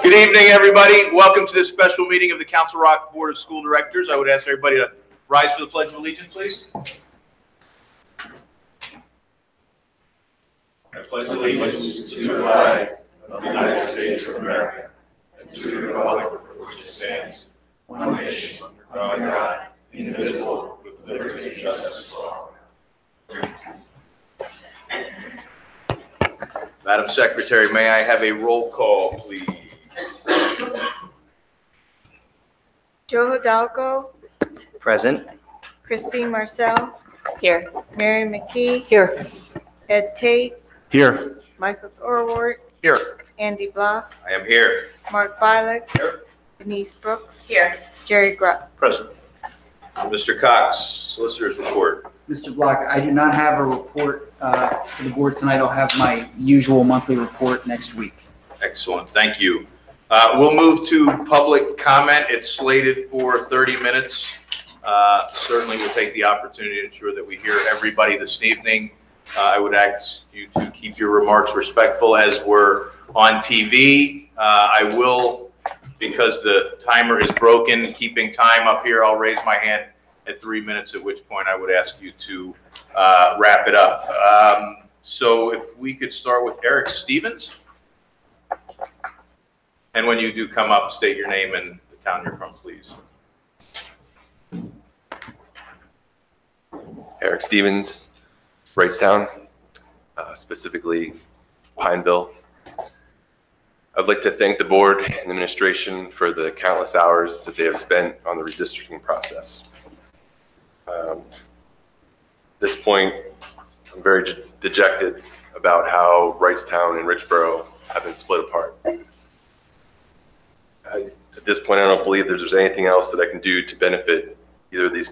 Good evening, everybody. Welcome to this special meeting of the Council Rock Board of School Directors. I would ask everybody to rise for the Pledge of Allegiance, please. I pledge allegiance to the flag of the United States of America and to the republic for which it stands, one nation, under God, indivisible, with liberty and justice for all. Madam Secretary, may I have a roll call, please? Joe Hidalgo. Present. Christine Marcel. Here. Mary McKee. Here. Ed Tate. Here. Michael Thorwart. Here. Andy Block. I am here. Mark Bialik. Here. Denise Brooks. Here. Jerry Grubb. Present. Mr. Cox, Solicitor's Report. Mr. Block, I do not have a report for the board tonight. I'll have my usual monthly report next week. Excellent. Thank you. We'll move to public comment. It's slated for 30 minutes. Certainly we'll take the opportunity to ensure that we hear everybody this evening. I would ask you to keep your remarks respectful as we're on TV. I will, because the timer is broken, keeping time up here, I'll raise my hand at 3 minutes, at which point I would ask you to wrap it up. So if we could start with Eric Stevens. And when you do come up, state your name and the town you're from, please. Eric Stevens, Wrightstown, specifically Pineville. I'd like to thank the board and the administration for the countless hours that they have spent on the redistricting process. At this point, I'm very dejected about how Wrightstown and Richboro have been split apart. At this point, I don't believe there's anything else that I can do to benefit either of these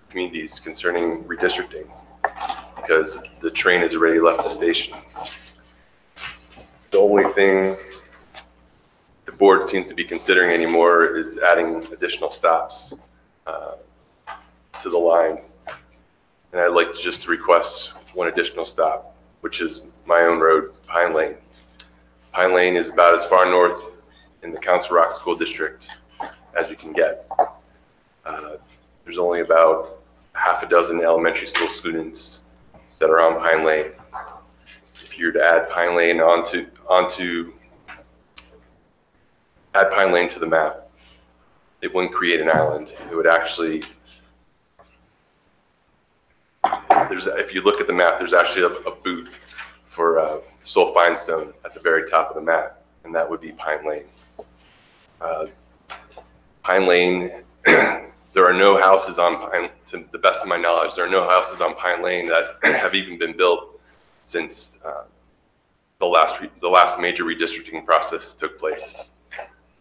communities concerning redistricting, because the train has already left the station. The only thing the board seems to be considering anymore is adding additional stops to the line. And I'd like just to request one additional stop, which is my own road, Pine Lane. Pine Lane is about as far north in the Council Rock School District as you can get. There's only about half a dozen elementary school students that are on Pine Lane. If you were to add Pine Lane add Pine Lane to the map, it wouldn't create an island. It would actually, if you look at the map, there's actually a boot for sulfidestone at the very top of the map, and that would be Pine Lane. Pine Lane, there are no houses on Pine, to the best of my knowledge, there are no houses on Pine Lane that have even been built since the last major redistricting process took place.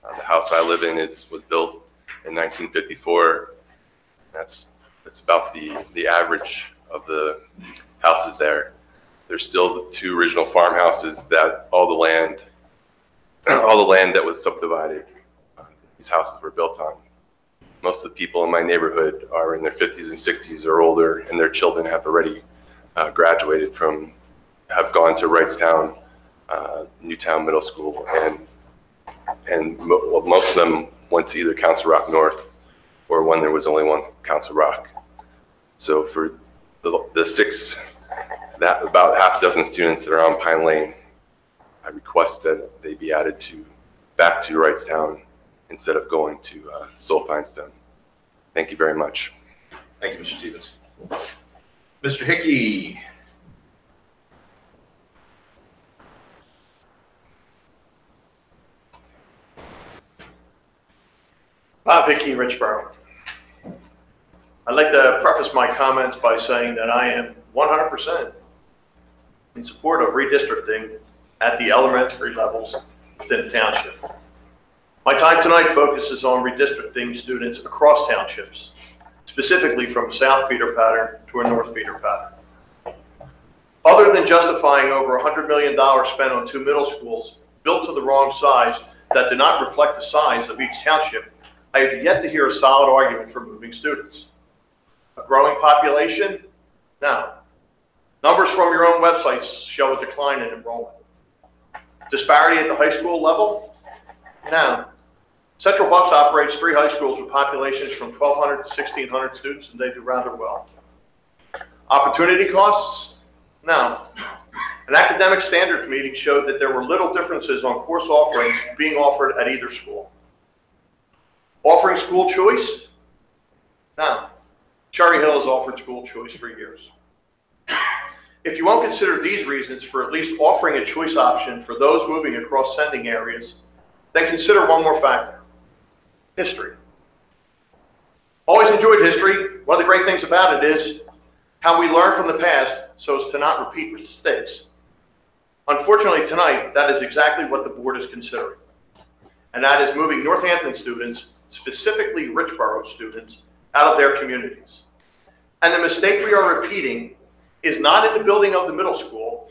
The house I live in was built in 1954. That's about the average of the houses there. There's still the two original farmhouses that all the land that was subdivided, these houses were built on. Most of the people in my neighborhood are in their 50s and 60s or older, and their children have already graduated have gone to Wrightstown, Newtown Middle School, and most of them went to either Council Rock North or when there was only one Council Rock. So for about half a dozen students that are on Pine Lane, I request that they be added back to Wrightstown instead of going to sulfidestone. Thank you very much. Thank you, Mr. Stevens. Mr. Hickey. Bob Hickey, Richboro. I'd like to preface my comments by saying that I am 100% in support of redistricting at the elementary levels within the township. My time tonight focuses on redistricting students across townships, specifically from a south feeder pattern to a north feeder pattern. Other than justifying over $100 million spent on 2 middle schools built to the wrong size that do not reflect the size of each township, I have yet to hear a solid argument for moving students. A growing population? No. Numbers from your own websites show a decline in enrollment. Disparity at the high school level? Now, Central Bucks operates 3 high schools with populations from 1,200 to 1,600 students, and they do rather well. Opportunity costs? No. An academic standards meeting showed that there were little differences on course offerings being offered at either school. Offering school choice? No. Cherry Hill has offered school choice for years. If you won't consider these reasons for at least offering a choice option for those moving across sending areas, then consider one more factor: history. Always enjoyed history. One of the great things about it is how we learn from the past so as to not repeat mistakes. Unfortunately, tonight, that is exactly what the board is considering. And that is moving Northampton students, specifically Richboro students, out of their communities. And the mistake we are repeating is not in the building of the middle school,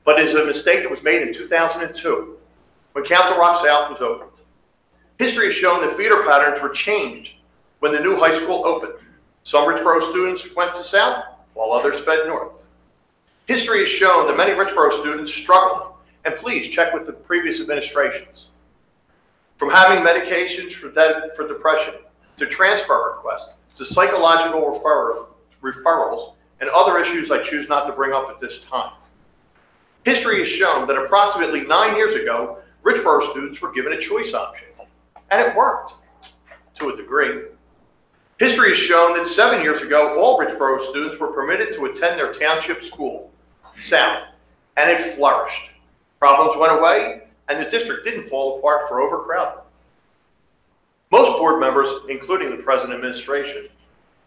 but is a mistake that was made in 2002 when Council Rock South was opened. History has shown that feeder patterns were changed when the new high school opened. Some Richboro students went to South, while others fed north. History has shown that many Richboro students struggled, and please check with the previous administrations. From having medications for depression, to transfer requests, to psychological referrals, and other issues I choose not to bring up at this time. History has shown that approximately 9 years ago, Richboro students were given a choice option, and it worked to a degree. History has shown that 7 years ago, all Richboro students were permitted to attend their township school, South, and it flourished. Problems went away, and the district didn't fall apart for overcrowding. Most board members, including the present administration,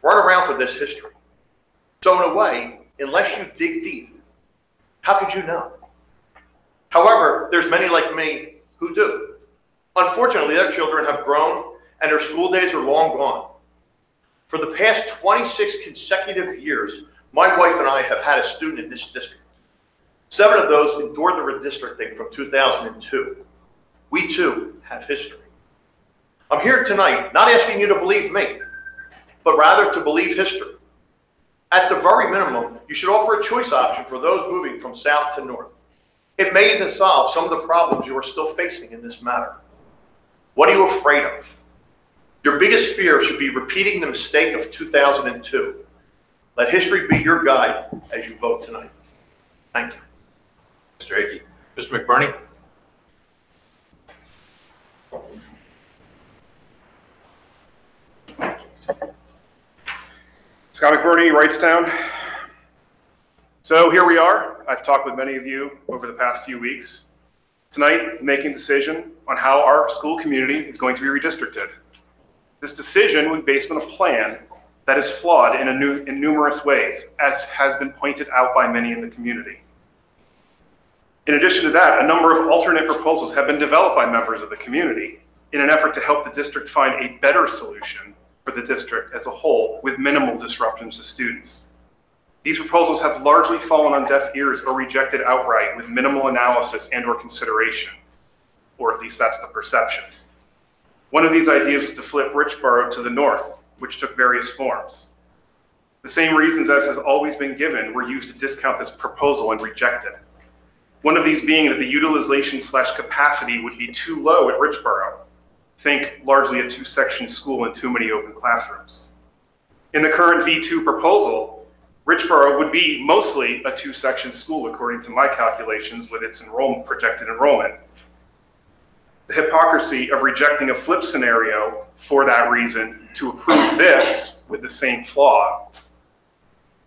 weren't around for this history. So in a way, unless you dig deep, how could you know? However, there's many like me who do. Unfortunately, their children have grown and their school days are long gone. For the past 26 consecutive years, my wife and I have had a student in this district. 7 of those endured the redistricting from 2002. We too have history. I'm here tonight not asking you to believe me, but rather to believe history. At the very minimum, you should offer a choice option for those moving from south to north. It may even solve some of the problems you are still facing in this matter. What are you afraid of? Your biggest fear should be repeating the mistake of 2002. Let history be your guide as you vote tonight. Thank you. Mr. Hickey. Mr. McBurney? Scott McBurney, Wrightstown. So here we are. I've talked with many of you over the past few weeks. Tonight, making a decision on how our school community is going to be redistricted. This decision will be based on a plan that is flawed in numerous ways, as has been pointed out by many in the community. In addition to that, a number of alternate proposals have been developed by members of the community in an effort to help the district find a better solution for the district as a whole with minimal disruptions to students. These proposals have largely fallen on deaf ears or rejected outright with minimal analysis and or consideration, or at least that's the perception. One of these ideas was to flip Richboro to the north, which took various forms. The same reasons as has always been given were used to discount this proposal and reject it. One of these being that the utilization/capacity would be too low at Richboro. Think largely a 2-section school and too many open classrooms. In the current V2 proposal, Richboro would be mostly a 2-section school according to my calculations with its projected enrollment. The hypocrisy of rejecting a flip scenario for that reason to approve this with the same flaw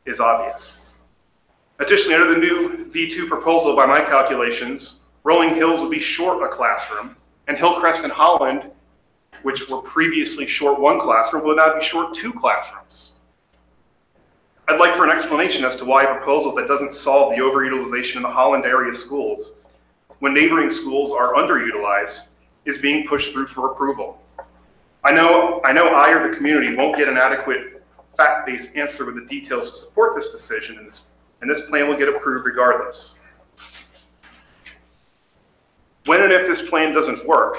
is obvious. Additionally, under the new V2 proposal, by my calculations, Rolling Hills would be short a classroom, and Hillcrest and Holland, which were previously short 1 classroom, will now be short 2 classrooms. I'd like for an explanation as to why a proposal that doesn't solve the overutilization in the Holland area schools, when neighboring schools are underutilized, is being pushed through for approval. I know I or the community won't get an adequate fact-based answer with the details to support this decision, and this plan will get approved regardless. When and if this plan doesn't work,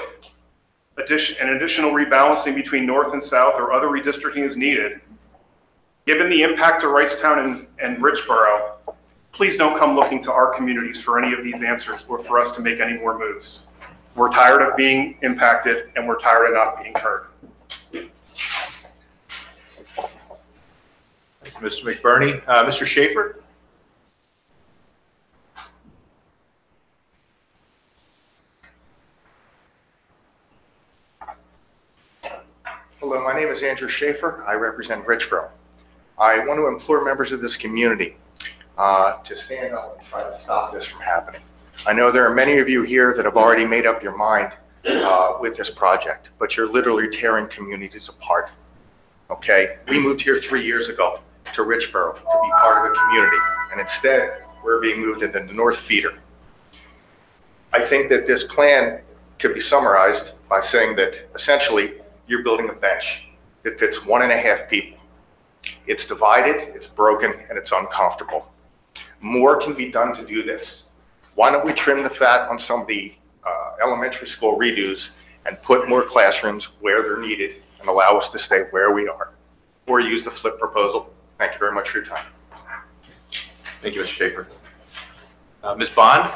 an additional rebalancing between north and south or other redistricting is needed. Given the impact to Wrightstown and Richboro, please don't come looking to our communities for any of these answers or for us to make any more moves. We're tired of being impacted, and we're tired of not being heard. Mr. McBurney. Mr. Schaefer? Hello, my name is Andrew Schaefer. I represent Richboro. I want to implore members of this community to stand up and try to stop this from happening. I know there are many of you here that have already made up your mind with this project, but you're literally tearing communities apart. Okay, we moved here 3 years ago to Richboro to be part of a community, and instead we're being moved into the North Feeder. I think that this plan could be summarized by saying that essentially you're building a bench that fits 1.5 people. It's divided, it's broken, and it's uncomfortable. More can be done to do this. Why don't we trim the fat on some of the elementary school redos and put more classrooms where they're needed and allow us to stay where we are? Or use the flip proposal. Thank you very much for your time. Thank you, Mr. Schaefer. Ms. Bond?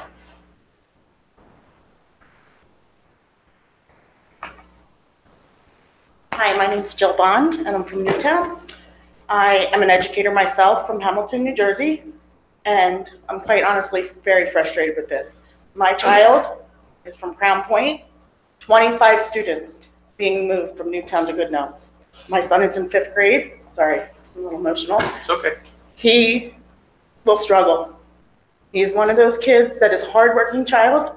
Hi, my name's Jill Bond, and I'm from Newtown. I am an educator myself from Hamilton, New Jersey, and I'm quite honestly very frustrated with this. My child is from Crown Point, 25 students being moved from Newtown to Goodnow. My son is in 5th grade. Sorry, I'm a little emotional. It's okay. He will struggle. He is one of those kids that is a hardworking child.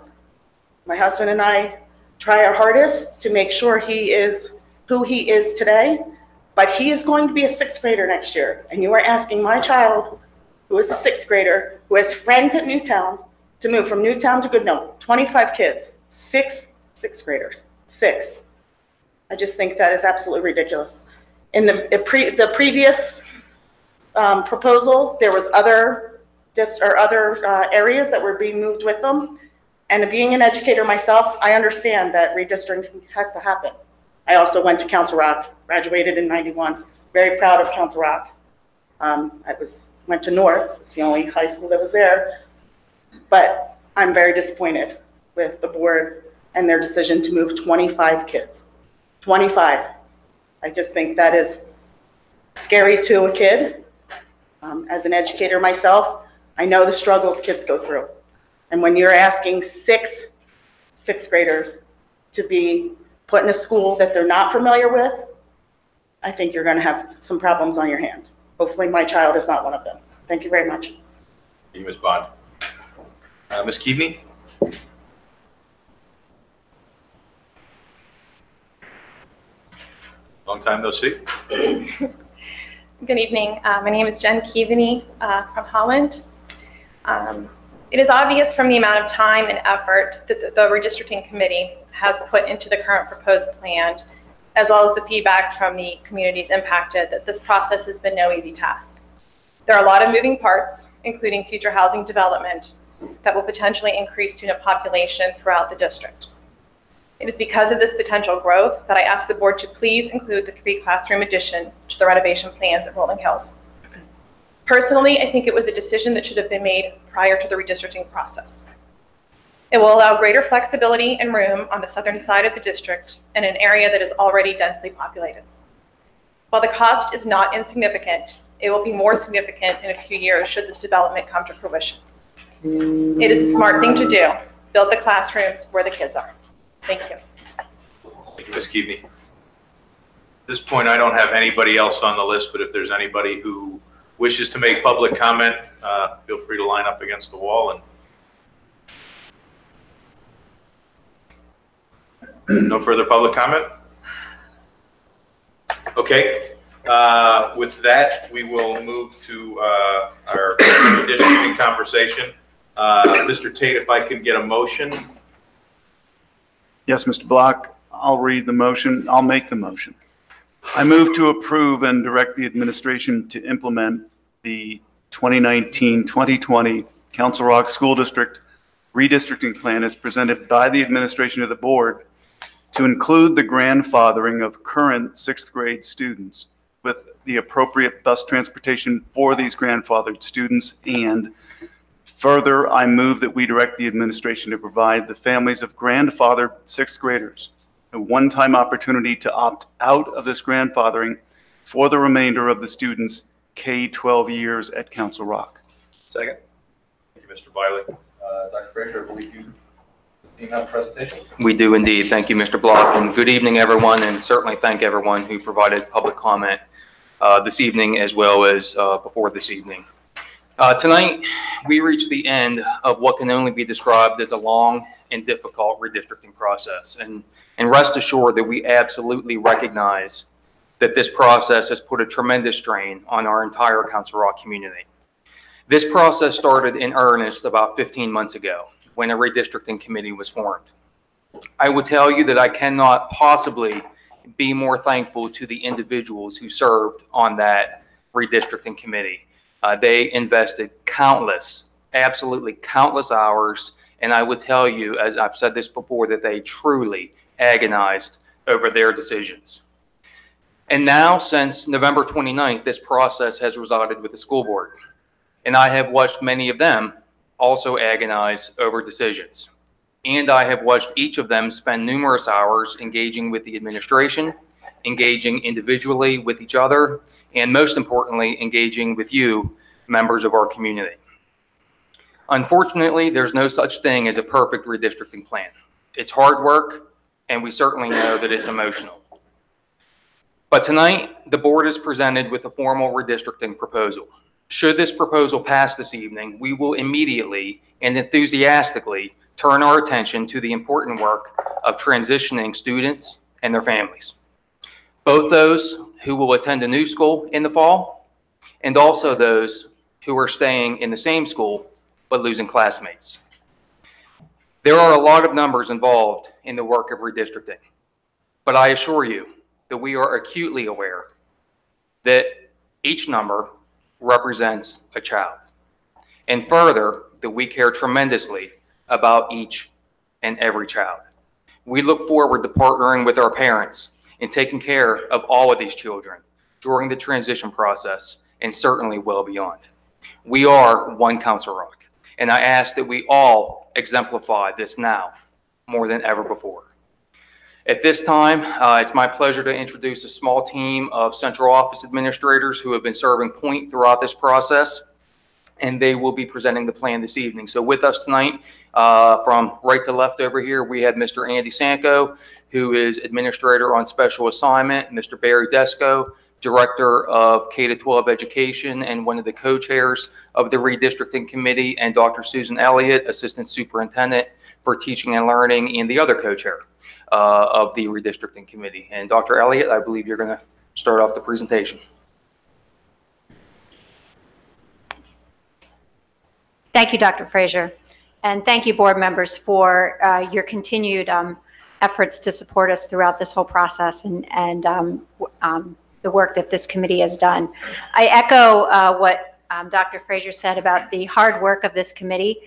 My husband and I try our hardest to make sure he is who he is today, but he is going to be a 6th grader next year. And you are asking my child, who is a 6th grader, who has friends at Newtown, to move from Newtown to Goodnow. 25 kids, 6 6th graders, 6. I just think that is absolutely ridiculous. In the previous proposal, there was other areas that were being moved with them. And being an educator myself, I understand that redistricting has to happen. I also went to Council Rock, graduated in '91. Very proud of Council Rock. Went to North. It's the only high school that was there. But I'm very disappointed with the board and their decision to move 25 kids. 25. I just think that is scary to a kid. As an educator myself, I know the struggles kids go through. And when you're asking 6 6th graders to be put in a school that they're not familiar with, I think you're going to have some problems on your hands. Hopefully my child is not one of them. Thank you very much. Thank you, Ms. Bond. Ms. Keaveney? Long time no see. Good evening. My name is Jen Keaveney from Holland. It is obvious from the amount of time and effort that the redistricting committee has put into the current proposed plan, as well as the feedback from the communities impacted, that this process has been no easy task. There are a lot of moving parts, including future housing development, that will potentially increase student population throughout the district. It is because of this potential growth that I asked the board to please include the 3 classroom addition to the renovation plans at Rolling Hills. Personally, I think it was a decision that should have been made prior to the redistricting process. It will allow greater flexibility and room on the southern side of the district in an area that is already densely populated. While the cost is not insignificant, it will be more significant in a few years should this development come to fruition. It is a smart thing to do. Build the classrooms where the kids are. Thank you. Thank you, Ms. Keaveney. At this point, I don't have anybody else on the list, but if there's anybody who wishes to make public comment, feel free to line up against the wall. And no further public comment? Okay. With that, we will move to our redistricting conversation. Mr. Tate, if I could get a motion. Yes, Mr. Block, I'll read the motion. I'll make the motion. I move to approve and direct the administration to implement the 2019-2020 Council Rock School District redistricting plan as presented by the administration of the board to include the grandfathering of current 6th grade students with the appropriate bus transportation for these grandfathered students and Further, I move that we direct the administration to provide the families of grandfathered sixth graders a one-time opportunity to opt out of this grandfathering for the remainder of the students' K-12 years at Council Rock. Second. Thank you, Mr. Violet. Dr. Fraser, I believe you have a presentation? We do indeed. Thank you, Mr. Block, and good evening, everyone, and certainly thank everyone who provided public comment this evening as well as before this evening. Tonight, we reach the end of what can only be described as a long and difficult redistricting process. And rest assured that we absolutely recognize that this process has put a tremendous strain on our entire Council Rock community. This process started in earnest about 15 months ago when a redistricting committee was formed. I would tell you that I cannot possibly be more thankful to the individuals who served on that redistricting committee. They invested countless, absolutely countless hours, and I would tell you, as I've said this before, that they truly agonized over their decisions. And now, since November 29th, this process has resided with the school board, and I have watched many of them also agonize over decisions. And I have watched each of them spend numerous hours engaging with the administration, engaging individually with each other, and most importantly, engaging with you, members of our community. Unfortunately, there's no such thing as a perfect redistricting plan. It's hard work, and we certainly know that it's emotional. But tonight, the board is presented with a formal redistricting proposal. Should this proposal pass this evening, we will immediately and enthusiastically turn our attention to the important work of transitioning students and their families. Both those who will attend a new school in the fall, and also those who are staying in the same school but losing classmates. There are a lot of numbers involved in the work of redistricting, but I assure you that we are acutely aware that each number represents a child, and further, that we care tremendously about each and every child. We look forward to partnering with our parents in taking care of all of these children during the transition process and certainly well beyond. We are one Council Rock, and I ask that we all exemplify this now more than ever before. At this time, it's my pleasure to introduce a small team of central office administrators who have been serving point throughout this process, and they will be presenting the plan this evening. So with us tonight, from right to left over here, we have Mr. Andy Sanko, who is Administrator on Special Assignment, Mr. Barry Desco, Director of K-12 Education and one of the co-chairs of the Redistricting Committee, and Dr. Susan Elliott, Assistant Superintendent for Teaching and Learning, and the other co-chair of the Redistricting Committee. And Dr. Elliott, I believe you're going to start off the presentation. Thank you, Dr. Fraser. And thank you, board members, for your continued efforts to support us throughout this whole process and the work that this committee has done. I echo what Dr. Fraser said about the hard work of this committee,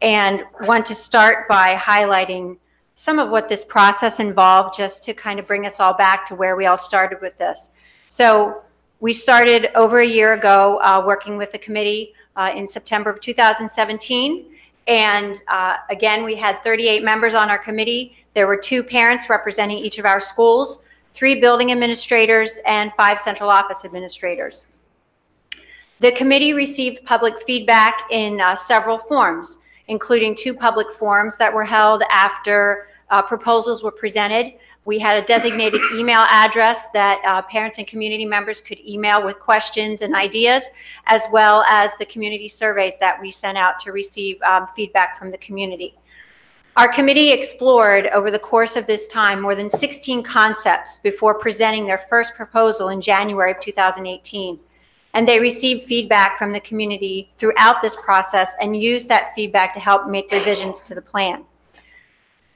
and want to start by highlighting some of what this process involved, just to kind of bring us all back to where we all started with this. So we started over a year ago working with the committee in September of 2017. And again, we had 38 members on our committee. There were 2 parents representing each of our schools, 3 building administrators, and 5 central office administrators. The committee received public feedback in several forms, including 2 public forums that were held after proposals were presented. We had a designated email address that parents and community members could email with questions and ideas, as well as the community surveys that we sent out to receive feedback from the community. Our committee explored over the course of this time more than 16 concepts before presenting their first proposal in January of 2018. And they received feedback from the community throughout this process and used that feedback to help make revisions to the plan.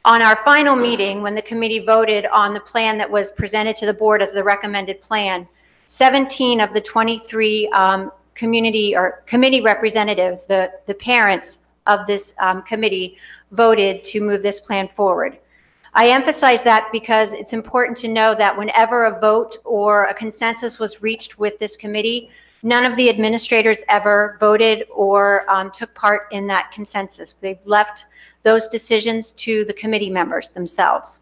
On our final meeting, when the committee voted on the plan that was presented to the board as the recommended plan, 17 of the 23 committee representatives, the parents of this committee, voted to move this plan forward. I emphasize that because it's important to know that whenever a vote or a consensus was reached with this committee, None of the administrators ever voted or took part in that consensus. They've left those decisions to the committee members themselves.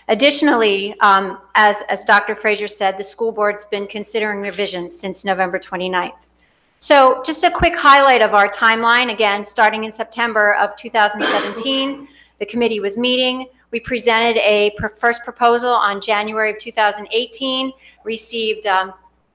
Additionally, as Dr. Frazier said, the school board's been considering revisions since November 29th. So just a quick highlight of our timeline. Again, starting in September of 2017, the committee was meeting. We presented a first proposal on January of 2018, received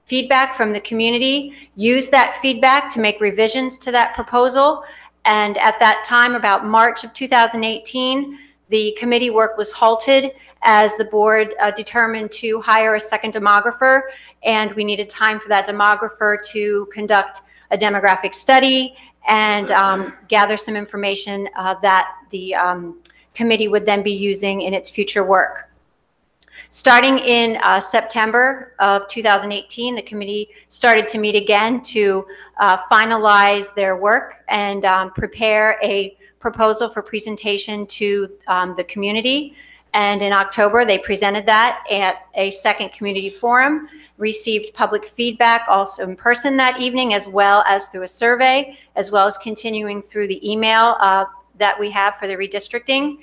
feedback from the community, used that feedback to make revisions to that proposal. And at that time, about March of 2018, the committee work was halted as the board determined to hire a second demographer, and we needed time for that demographer to conduct a demographic study and gather some information that the committee would then be using in its future work. Starting in September of 2018, the committee started to meet again to finalize their work and prepare a proposal for presentation to the community. And in October, they presented that at a second community forum, received public feedback also in person that evening, as well as through a survey, as well as continuing through the email that we have for the redistricting.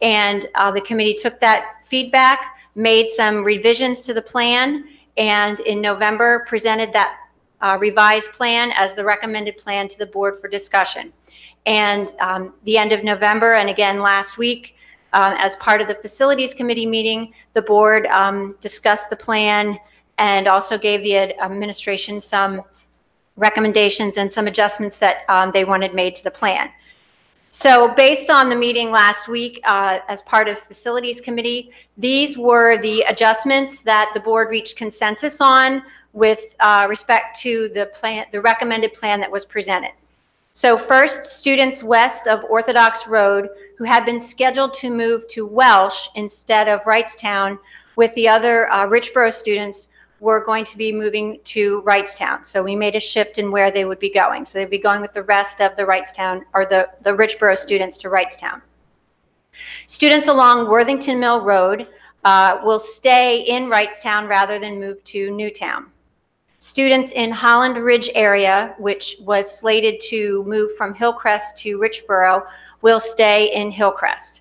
And the committee took that feedback, made some revisions to the plan, and in November presented that revised plan as the recommended plan to the board for discussion. And the end of November, and again last week, as part of the facilities committee meeting, the board discussed the plan and also gave the administration some recommendations and some adjustments that they wanted made to the plan. So based on the meeting last week as part of facilities committee, these were the adjustments that the board reached consensus on with respect to the plan, the recommended plan that was presented. So first, students west of Orthodox Road who had been scheduled to move to Welsh instead of Wrightstown with the other Richboro students were going to be moving to Wrightstown. So we made a shift in where they would be going. So they'd be going with the rest of the Wrightstown, or the Richboro students to Wrightstown. Students along Worthington Mill Road will stay in Wrightstown rather than move to Newtown. Students in Holland Ridge area, which was slated to move from Hillcrest to Richboro, will stay in Hillcrest.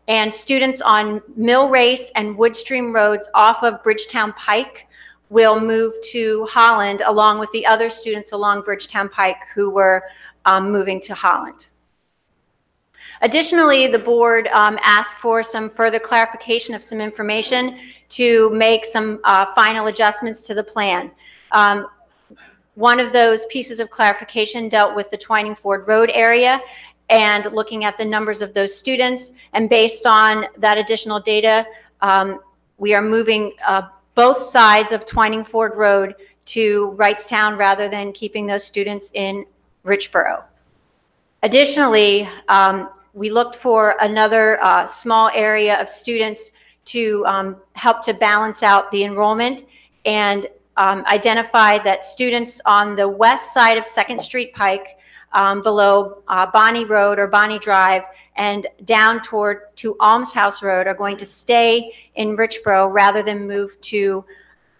And students on Mill Race and Woodstream roads off of Bridgetown Pike will move to Holland along with the other students along Bridgetown Pike who were moving to Holland. Additionally, the board asked for some further clarification of some information to make some final adjustments to the plan. One of those pieces of clarification dealt with the Twining Ford Road area and looking at the numbers of those students. And based on that additional data, we are moving both sides of Twining Ford Road to Wrightstown rather than keeping those students in Richboro. Additionally, we looked for another small area of students to help to balance out the enrollment and identified that students on the west side of 2nd Street Pike below Bonnie Road or Bonnie Drive and down toward to Almshouse Road are going to stay in Richboro rather than move to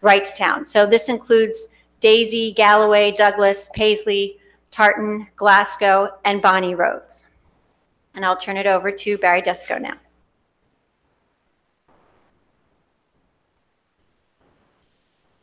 Wrightstown. So this includes Daisy, Galloway, Douglas, Paisley, Tartan, Glasgow, and Bonnie Roads. And I'll turn it over to Barry Desco now.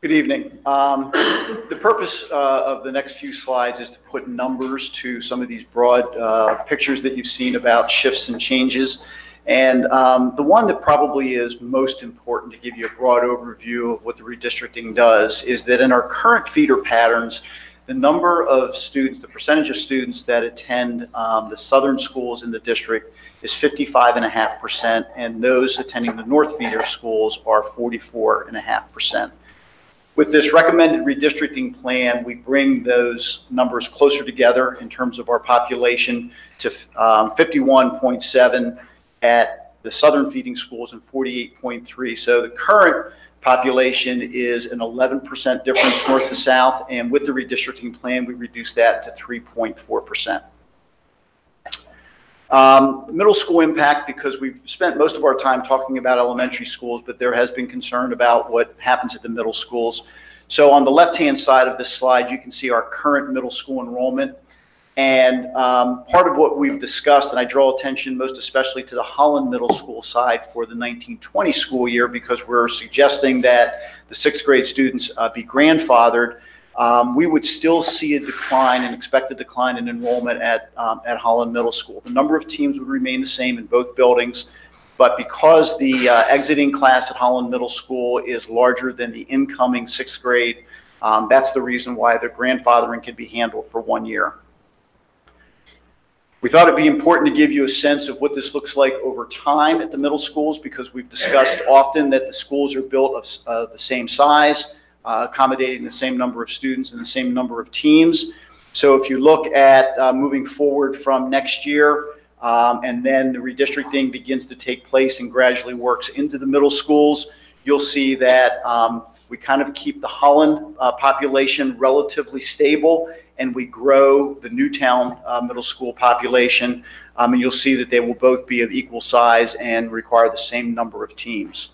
Good evening. The purpose of the next few slides is to put numbers to some of these broad pictures that you've seen about shifts and changes. And the one that probably is most important to give you a broad overview of what the redistricting does is that in our current feeder patterns, the number of students, the percentage of students that attend the southern schools in the district is 55.5%, and those attending the north feeder schools are 44.5%. With this recommended redistricting plan, we bring those numbers closer together in terms of our population to 51.7 at the southern feeding schools and 48.3. So the current population is an 11% difference north to south, and with the redistricting plan, we reduce that to 3.4%. Middle school impact, because we've spent most of our time talking about elementary schools, but there has been concern about what happens at the middle schools. So on the left-hand side of this slide, you can see our current middle school enrollment. And part of what we've discussed, and I draw attention most especially to the Holland Middle School side for the 1920 school year, because we're suggesting that the sixth grade students be grandfathered. We would still see a decline, an expected decline in enrollment at Holland Middle School. The number of teams would remain the same in both buildings, but because the exiting class at Holland Middle School is larger than the incoming sixth grade, that's the reason why the grandfathering can be handled for 1 year. We thought it'd be important to give you a sense of what this looks like over time at the middle schools, because we've discussed often that the schools are built of the same size, accommodating the same number of students and the same number of teams. So if you look at moving forward from next year, and then the redistricting begins to take place and gradually works into the middle schools, you'll see that we kind of keep the Holland population relatively stable, and we grow the Newtown middle school population, and you'll see that they will both be of equal size and require the same number of teams.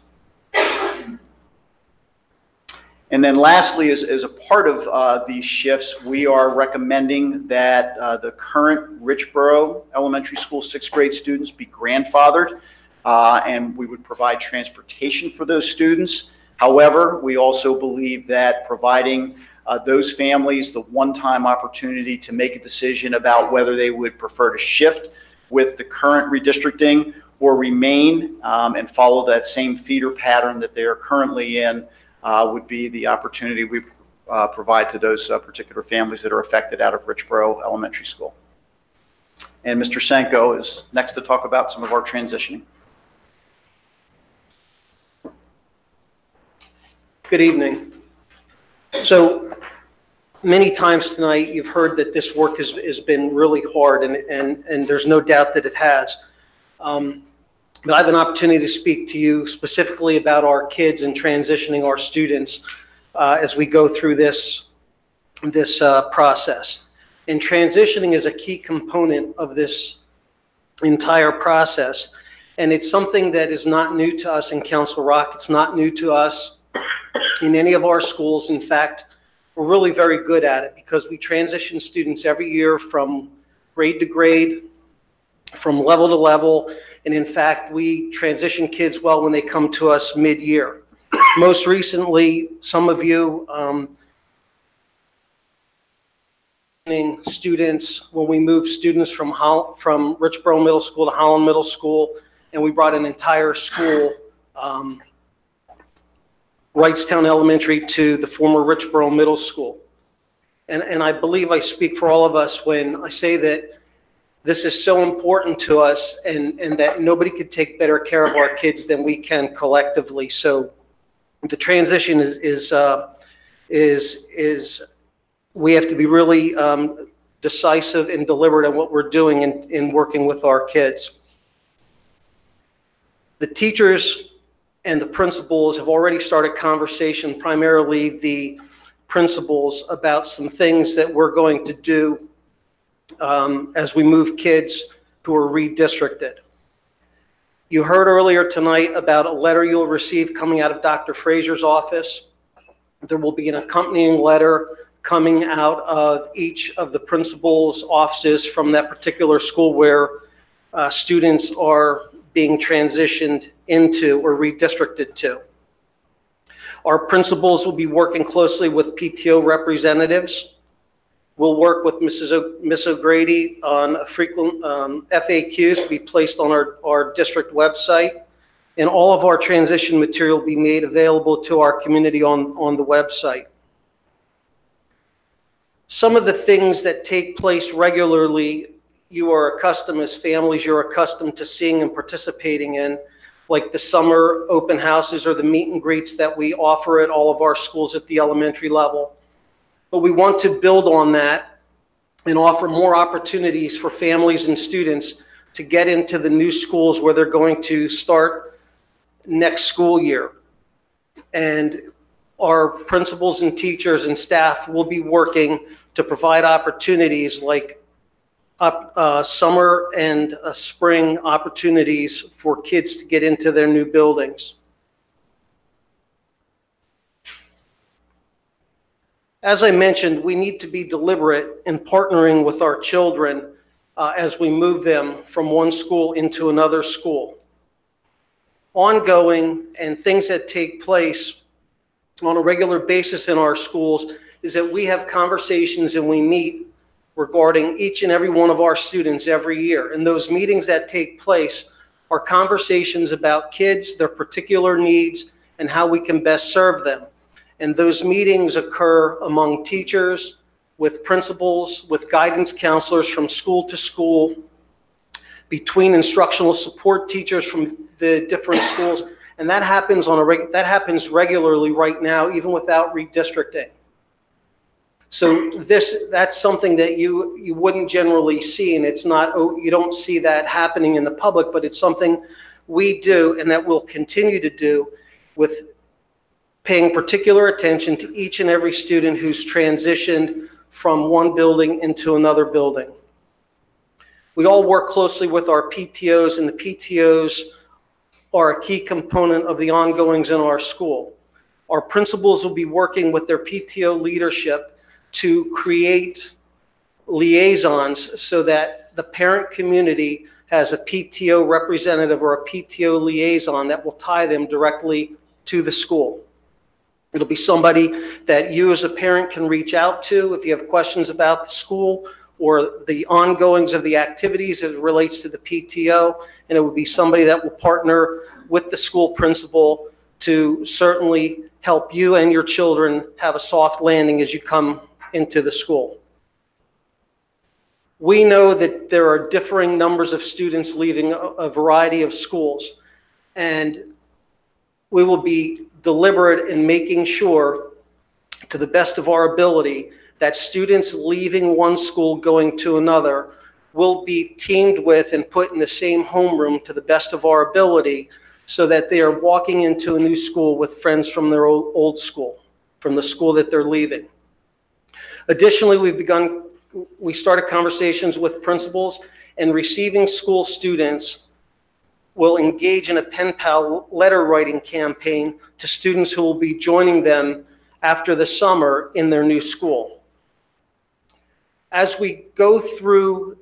And then lastly, as a part of these shifts, we are recommending that the current Richboro Elementary School sixth grade students be grandfathered, and we would provide transportation for those students. However, we also believe that providing those families the one-time opportunity to make a decision about whether they would prefer to shift with the current redistricting or remain and follow that same feeder pattern that they are currently in would be the opportunity we provide to those particular families that are affected out of Richboro Elementary School. And Mr. Senko is next to talk about some of our transitioning. Good evening. So many times tonight you've heard that this work has been really hard, and there's no doubt that it has. But I have an opportunity to speak to you specifically about our kids and transitioning our students as we go through this process. And transitioning is a key component of this entire process. And it's something that is not new to us in Council Rock. It's not new to us in any of our schools. In fact, we're really very good at it because we transition students every year from grade to grade, from level to level. And in fact, we transition kids well when they come to us mid-year. Most recently, some of you students, when we moved students from Richboro Middle School to Holland Middle School, and we brought an entire school, Wrightstown Elementary, to the former Richboro Middle School. And I believe I speak for all of us when I say that this is so important to us, and that nobody could take better care of our kids than we can collectively. So the transition is we have to be really decisive and deliberate on what we're doing in working with our kids. The teachers and the principals have already started conversation, primarily the principals, about some things that we're going to do as we move kids who are redistricted. You heard earlier tonight about a letter you'll receive coming out of Dr. Frazier's office. There will be an accompanying letter coming out of each of the principals' offices from that particular school where students are being transitioned into or redistricted to. Our principals will be working closely with PTO representatives. We'll work with Ms. O'Grady on frequent FAQs to be placed on our district website. And all of our transition material will be made available to our community on the website. Some of the things that take place regularly, you are accustomed as families, you're accustomed to seeing and participating in, like the summer open houses or the meet and greets that we offer at all of our schools at the elementary level. But we want to build on that and offer more opportunities for families and students to get into the new schools where they're going to start next school year. And our principals and teachers and staff will be working to provide opportunities like summer and spring opportunities for kids to get into their new buildings. As I mentioned, we need to be deliberate in partnering with our children as we move them from one school into another school. Ongoing and things that take place on a regular basis in our schools is that we have conversations and we meet regarding each and every one of our students every year. And those meetings that take place are conversations about kids, their particular needs, and how we can best serve them. And those meetings occur among teachers, with principals, with guidance counselors from school to school, between instructional support teachers from the different schools. And that happens happens regularly right now, even without redistricting. So that's something that you wouldn't generally see, and it's not, you don't see that happening in the public, but it's something we do and that we'll continue to do, with paying particular attention to each and every student who's transitioned from one building into another building. We all work closely with our PTOs, and the PTOs are a key component of the ongoings in our school. Our principals will be working with their PTO leadership to create liaisons so that the parent community has a PTO representative or a PTO liaison that will tie them directly to the school. It'll be somebody that you as a parent can reach out to if you have questions about the school or the ongoings of the activities as it relates to the PTO, and it would be somebody that will partner with the school principal to certainly help you and your children have a soft landing as you come into the school. We know that there are differing numbers of students leaving a variety of schools, and we will be deliberate in making sure, to the best of our ability, that students leaving one school going to another will be teamed with and put in the same homeroom to the best of our ability, so that they are walking into a new school with friends from their old school, from the school that they're leaving. Additionally, we started conversations with principals, and receiving school students will engage in a pen pal letter writing campaign to students who will be joining them after the summer in their new school. As we go through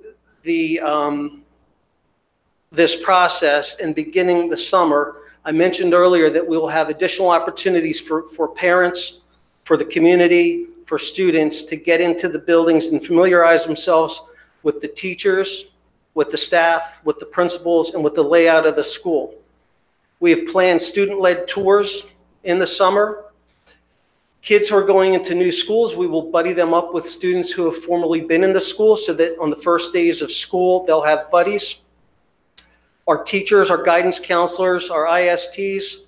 this process and beginning the summer, I mentioned earlier that we will have additional opportunities for parents, for the community, for students to get into the buildings and familiarize themselves with the teachers, with the staff, with the principals, and with the layout of the school. We have planned student-led tours in the summer. Kids who are going into new schools, we will buddy them up with students who have formerly been in the school, so that on the first days of school, they'll have buddies. Our teachers, our guidance counselors, our ISTs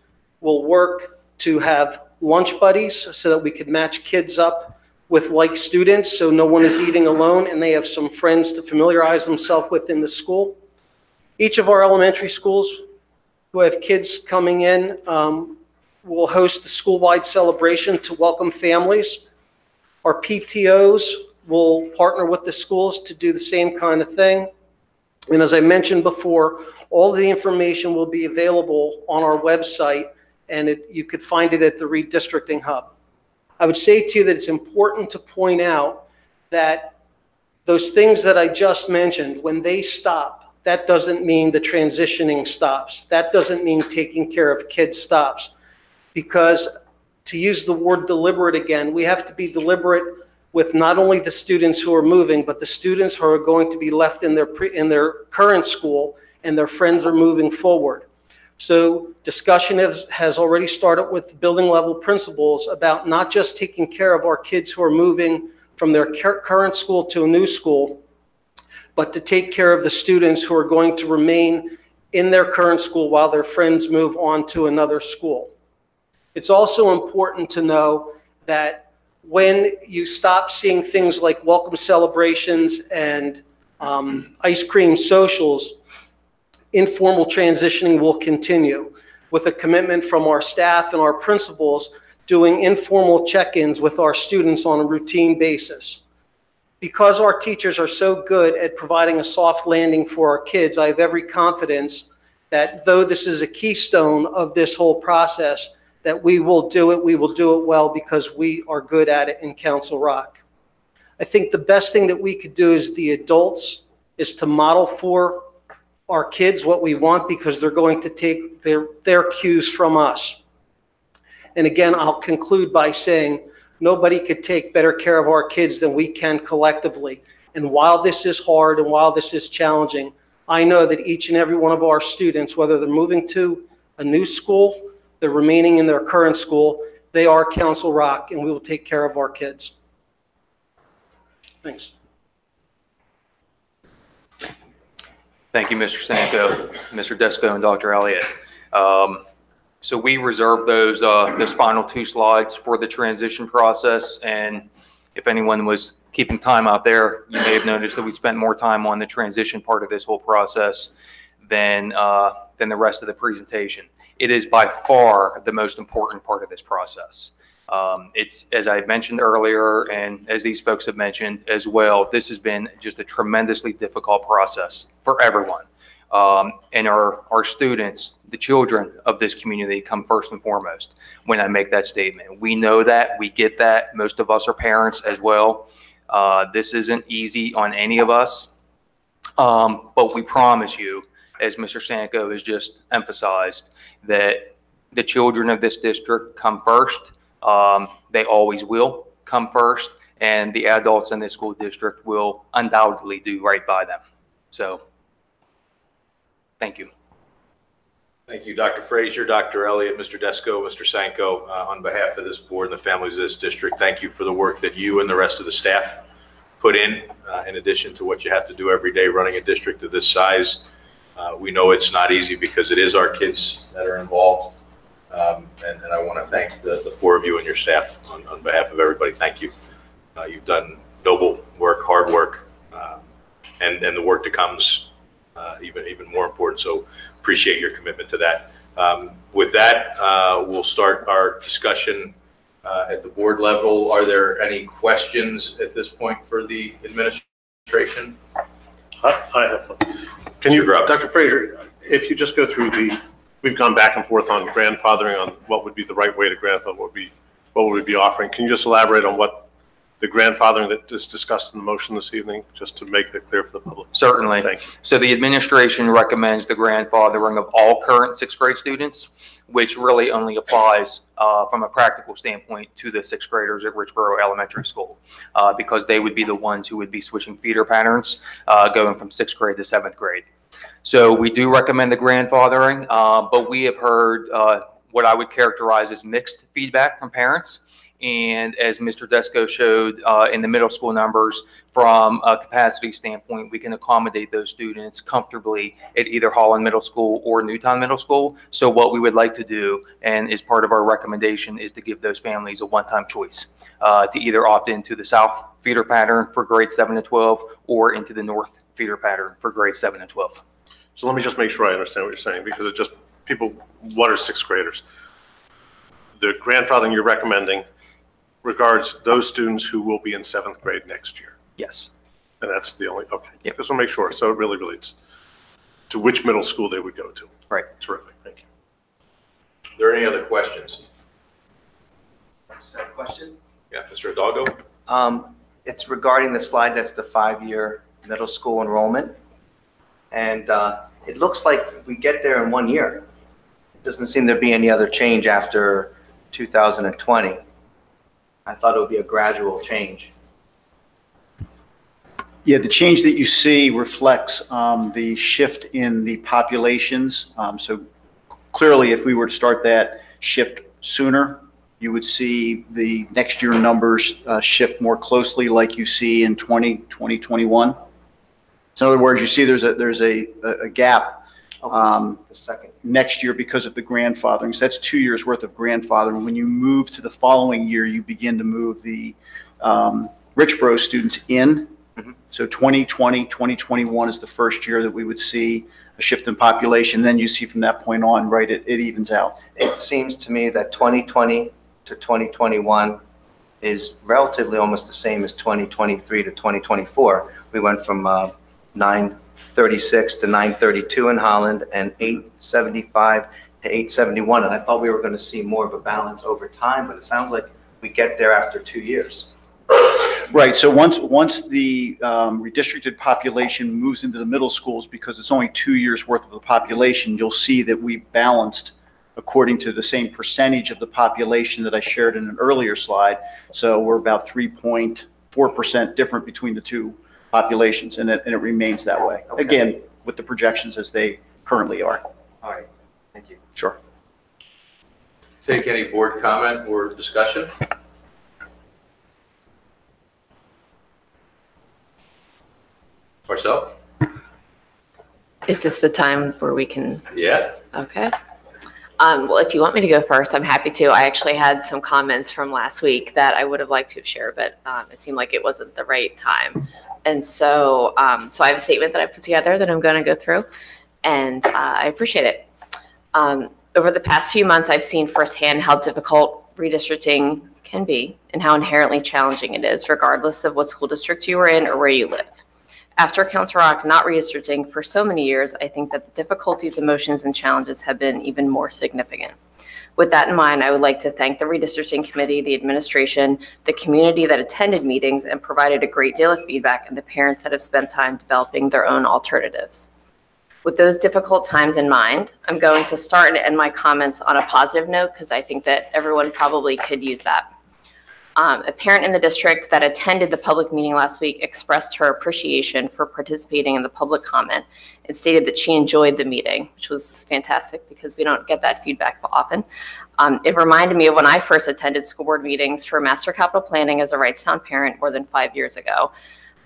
will work to have lunch buddies so that we could match kids up with like students, so no one is eating alone and they have some friends to familiarize themselves with in the school. Each of our elementary schools who have kids coming in will host a school-wide celebration to welcome families. Our PTOs will partner with the schools to do the same kind of thing. And as I mentioned before, all the information will be available on our website, and you could find it at the Redistricting Hub. I would say to you that it's important to point out that those things that I just mentioned, when they stop, that doesn't mean the transitioning stops. That doesn't mean taking care of kids stops. Because, to use the word deliberate again, we have to be deliberate with not only the students who are moving, but the students who are going to be left in their current school, and their friends are moving forward. So discussion has already started with building level principals about not just taking care of our kids who are moving from their current school to a new school, but to take care of the students who are going to remain in their current school while their friends move on to another school. It's also important to know that when you stop seeing things like welcome celebrations and ice cream socials, informal transitioning will continue, with a commitment from our staff and our principals doing informal check-ins with our students on a routine basis. Because our teachers are so good at providing a soft landing for our kids, I have every confidence that though this is a keystone of this whole process, that we will do it well because we are good at it in Council Rock. I think the best thing that we could do as the adults is to model for our kids what we want, because they're going to take their cues from us. And again, I'll conclude by saying nobody could take better care of our kids than we can collectively. And while this is hard and while this is challenging, I know that each and every one of our students, whether they're moving to a new school, they're remaining in their current school, they are Council Rock, and we will take care of our kids. Thanks. Thank you, Mr. Sanko, Mr. Desko, and Dr. Elliott. So we reserved those final 2 slides for the transition process, and if anyone was keeping time out there, you may have noticed that we spent more time on the transition part of this whole process than the rest of the presentation. It is by far the most important part of this process. It's, as I mentioned earlier, and as these folks have mentioned as well, this has been just a tremendously difficult process for everyone. And our students, the children of this community, come first and foremost when I make that statement. We know that, we get that. Most of us are parents as well. This isn't easy on any of us, but we promise you, as Mr. Sanko has just emphasized, that the children of this district come first. They always will come first, and the adults in this school district will undoubtedly do right by them. So, thank you. Thank you, Dr. Frazier, Dr. Elliott, Mr. Desko, Mr. Sanko. On behalf of this board and the families of this district, thank you for the work that you and the rest of the staff put in addition to what you have to do every day running a district of this size. We know it's not easy because it is our kids that are involved. And I want to thank the 4 of you and your staff on behalf of everybody. Thank you. You've done noble work, hard work, and the work that comes even more important. So appreciate your commitment to that. With that, we'll start our discussion at the board level. Are there any questions at this point for the administration? I have one. Can you, Dr. Frazier, if you just go through we've gone back and forth on grandfathering, on what would be the right way to grandfather, what would we be offering? Can you just elaborate on what the grandfathering that is discussed in the motion this evening, just to make it clear for the public? Certainly. Thank you. So the administration recommends the grandfathering of all current 6th grade students, which really only applies from a practical standpoint to the 6th graders at Richboro Elementary School, because they would be the ones who would be switching feeder patterns going from 6th grade to 7th grade. So we do recommend the grandfathering, but we have heard what I would characterize as mixed feedback from parents. And as Mr. Desko showed in the middle school numbers, from a capacity standpoint, we can accommodate those students comfortably at either Holland Middle School or Newtown Middle School. So what we would like to do, and as part of our recommendation, is to give those families a one-time choice to either opt into the South feeder pattern for grades 7 to 12 or into the North feeder pattern for grades 7 to 12. So let me just make sure I understand what you're saying, because it's just people, what are 6th graders? The grandfathering you're recommending regards those students who will be in 7th grade next year. Yes. And that's the only, okay. Yep. Just want to make sure. So it really relates to which middle school they would go to. Right. Terrific. Thank you. Are there any other questions? I just have a question. Yeah, Mr. Hidalgo? It's regarding the slide that's the 5-year middle school enrollment. And it looks like we get there in 1 year. It doesn't seem to be any other change after 2020. I thought it would be a gradual change. Yeah, the change that you see reflects the shift in the populations. So clearly, if we were to start that shift sooner, you would see the next year numbers shift more closely like you see in 2021. So in other words, you see there's a gap The second. next year because of the grandfathering. So that's 2 years worth of grandfathering. When you move to the following year, you begin to move the Richboro students in. So 2020, 2021 is the first year that we would see a shift in population. Then you see from that point on, right, it evens out. It seems to me that 2020 to 2021 is relatively almost the same as 2023 to 2024. We went from 936 to 932 in Holland and 875 to 871, and I thought we were going to see more of a balance over time, but it sounds like we get there after 2 years. Right, so once the redistricted population moves into the middle schools, because it's only 2 years worth of the population, you'll see that we balanced according to the same percentage of the population that I shared in an earlier slide. So we're about 3.4% different between the two populations, and it remains that way. Okay. Again, with the projections as they currently are. All right, thank you. Sure. Take any board comment or discussion? Marcel? Is this the time where we can? Yeah. Okay. Well, if you want me to go first, I'm happy to. I actually had some comments from last week that I would have liked to have shared, but it seemed like it wasn't the right time. And so, so I have a statement that I put together that I'm going to go through, and I appreciate it. Over the past few months, I've seen firsthand how difficult redistricting can be and how inherently challenging it is, regardless of what school district you are in or where you live. After Council Rock not redistricting for so many years, I think that the difficulties, emotions, and challenges have been even more significant. With that in mind, I would like to thank the Redistricting Committee, the administration, the community that attended meetings and provided a great deal of feedback, and the parents that have spent time developing their own alternatives. With those difficult times in mind, I'm going to start and end my comments on a positive note because I think that everyone probably could use that. A parent in the district that attended the public meeting last week expressed her appreciation for participating in the public comment and stated that she enjoyed the meeting, which was fantastic because we don't get that feedback often. It reminded me of when I first attended school board meetings for master capital planning as a Wrightstown parent more than 5 years ago.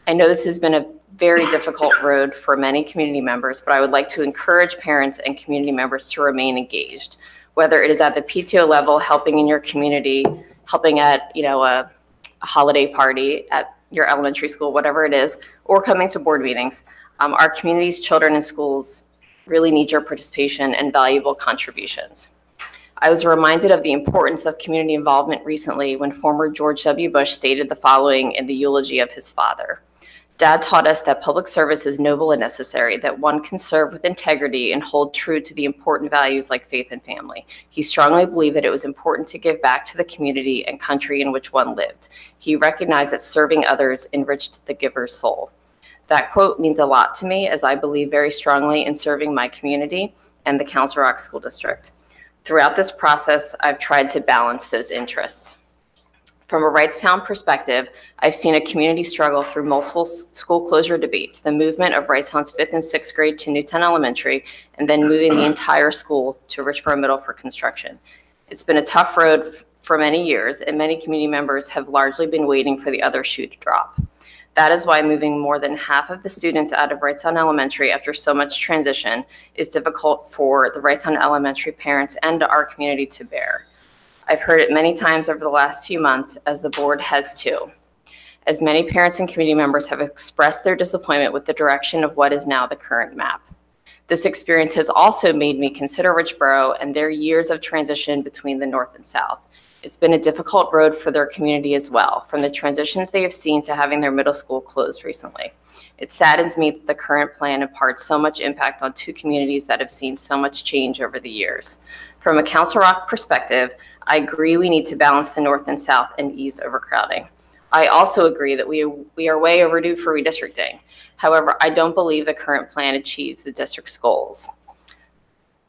I know this has been a very difficult road for many community members, but I would like to encourage parents and community members to remain engaged, whether it is at the PTO level, helping in your community, helping at a holiday party at your elementary school, whatever it is, or coming to board meetings. Our community's children and schools really need your participation and valuable contributions. I was reminded of the importance of community involvement recently when former George W. Bush stated the following in the eulogy of his father. Dad taught us that public service is noble and necessary, that one can serve with integrity and hold true to the important values like faith and family. He strongly believed that it was important to give back to the community and country in which one lived. He recognized that serving others enriched the giver's soul. That quote means a lot to me as I believe very strongly in serving my community and the Council Rock School District. Throughout this process, I've tried to balance those interests. From a Wrightstown perspective, I've seen a community struggle through multiple school closure debates, the movement of Wrightstown's 5th and 6th grade to Newtown Elementary, and then moving the entire school to Richboro Middle for construction. It's been a tough road for many years, and many community members have largely been waiting for the other shoe to drop. That is why moving more than half of the students out of Wrightstown Elementary after so much transition is difficult for the Wrightstown Elementary parents and our community to bear. I've heard it many times over the last few months, as the board has too, as many parents and community members have expressed their disappointment with the direction of what is now the current map. This experience has also made me consider Richboro and their years of transition between the North and South. It's been a difficult road for their community as well, from the transitions they have seen to having their middle school closed recently. It saddens me that the current plan imparts so much impact on two communities that have seen so much change over the years. From a Council Rock perspective, I agree we need to balance the North and South and ease overcrowding. I also agree that we are way overdue for redistricting. However, I don't believe the current plan achieves the district's goals.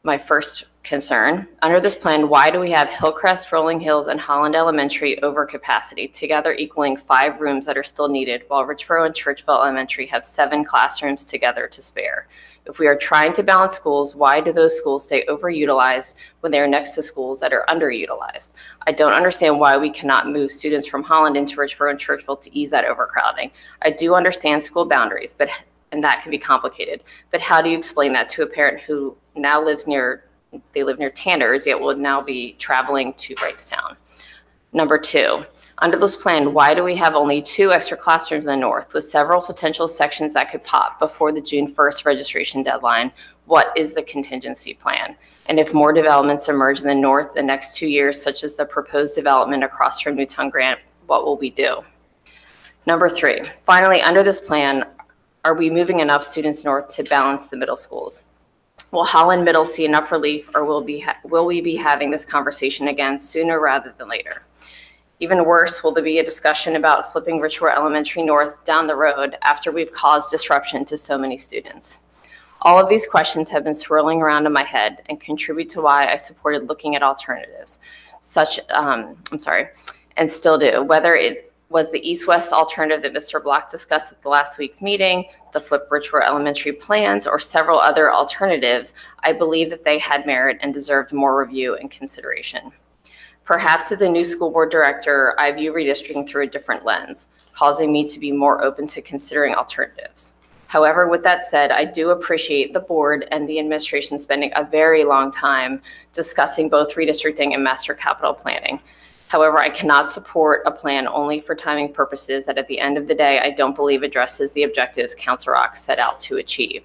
My first concern, under this plan, why do we have Hillcrest, Rolling Hills, and Holland Elementary over capacity, together equaling 5 rooms that are still needed, while Richboro and Churchville Elementary have 7 classrooms together to spare? If we are trying to balance schools, why do those schools stay overutilized when they are next to schools that are underutilized? I don't understand why we cannot move students from Holland into Richboro and Churchville to ease that overcrowding. I do understand school boundaries, and that can be complicated, but how do you explain that to a parent who now lives near Tanner's, yet will now be traveling to Wrightstown? Number 2, under this plan, why do we have only 2 extra classrooms in the north with several potential sections that could pop before the June 1st registration deadline? What is the contingency plan? And if more developments emerge in the north the next 2 years, such as the proposed development across from Newtown Grant, what will we do? Number 3, finally, under this plan, are we moving enough students north to balance the middle schools? Will Holland Middle see enough relief, or will we be having this conversation again sooner rather than later? Even worse, will there be a discussion about flipping Richboro Elementary North down the road after we've caused disruption to so many students? All of these questions have been swirling around in my head and contribute to why I supported looking at alternatives, and still do. Whether it was the east-west alternative that Mr. Block discussed at the last week's meeting, the Flip Richboro Elementary plans, or several other alternatives, I believe that they had merit and deserved more review and consideration. Perhaps as a new school board director, I view redistricting through a different lens, causing me to be more open to considering alternatives. However, with that said, I do appreciate the board and the administration spending a very long time discussing both redistricting and master capital planning. However, I cannot support a plan only for timing purposes that at the end of the day, I don't believe addresses the objectives Council Rock set out to achieve.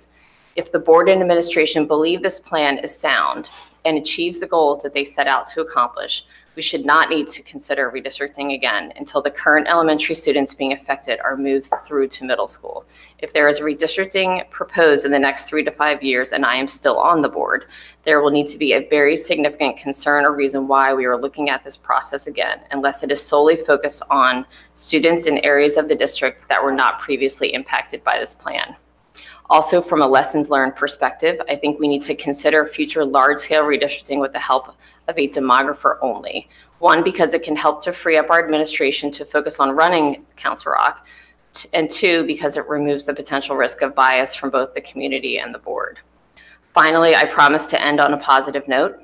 If the board and administration believe this plan is sound and achieves the goals that they set out to accomplish, we should not need to consider redistricting again until the current elementary students being affected are moved through to middle school. If there is redistricting proposed in the next 3 to 5 years and I am still on the board, there will need to be a very significant concern or reason why we are looking at this process again, unless it is solely focused on students in areas of the district that were not previously impacted by this plan. Also, from a lessons learned perspective, I think we need to consider future large-scale redistricting with the help of a demographer only. One, because it can help to free up our administration to focus on running Council Rock, and two, because it removes the potential risk of bias from both the community and the board. Finally, I promise to end on a positive note.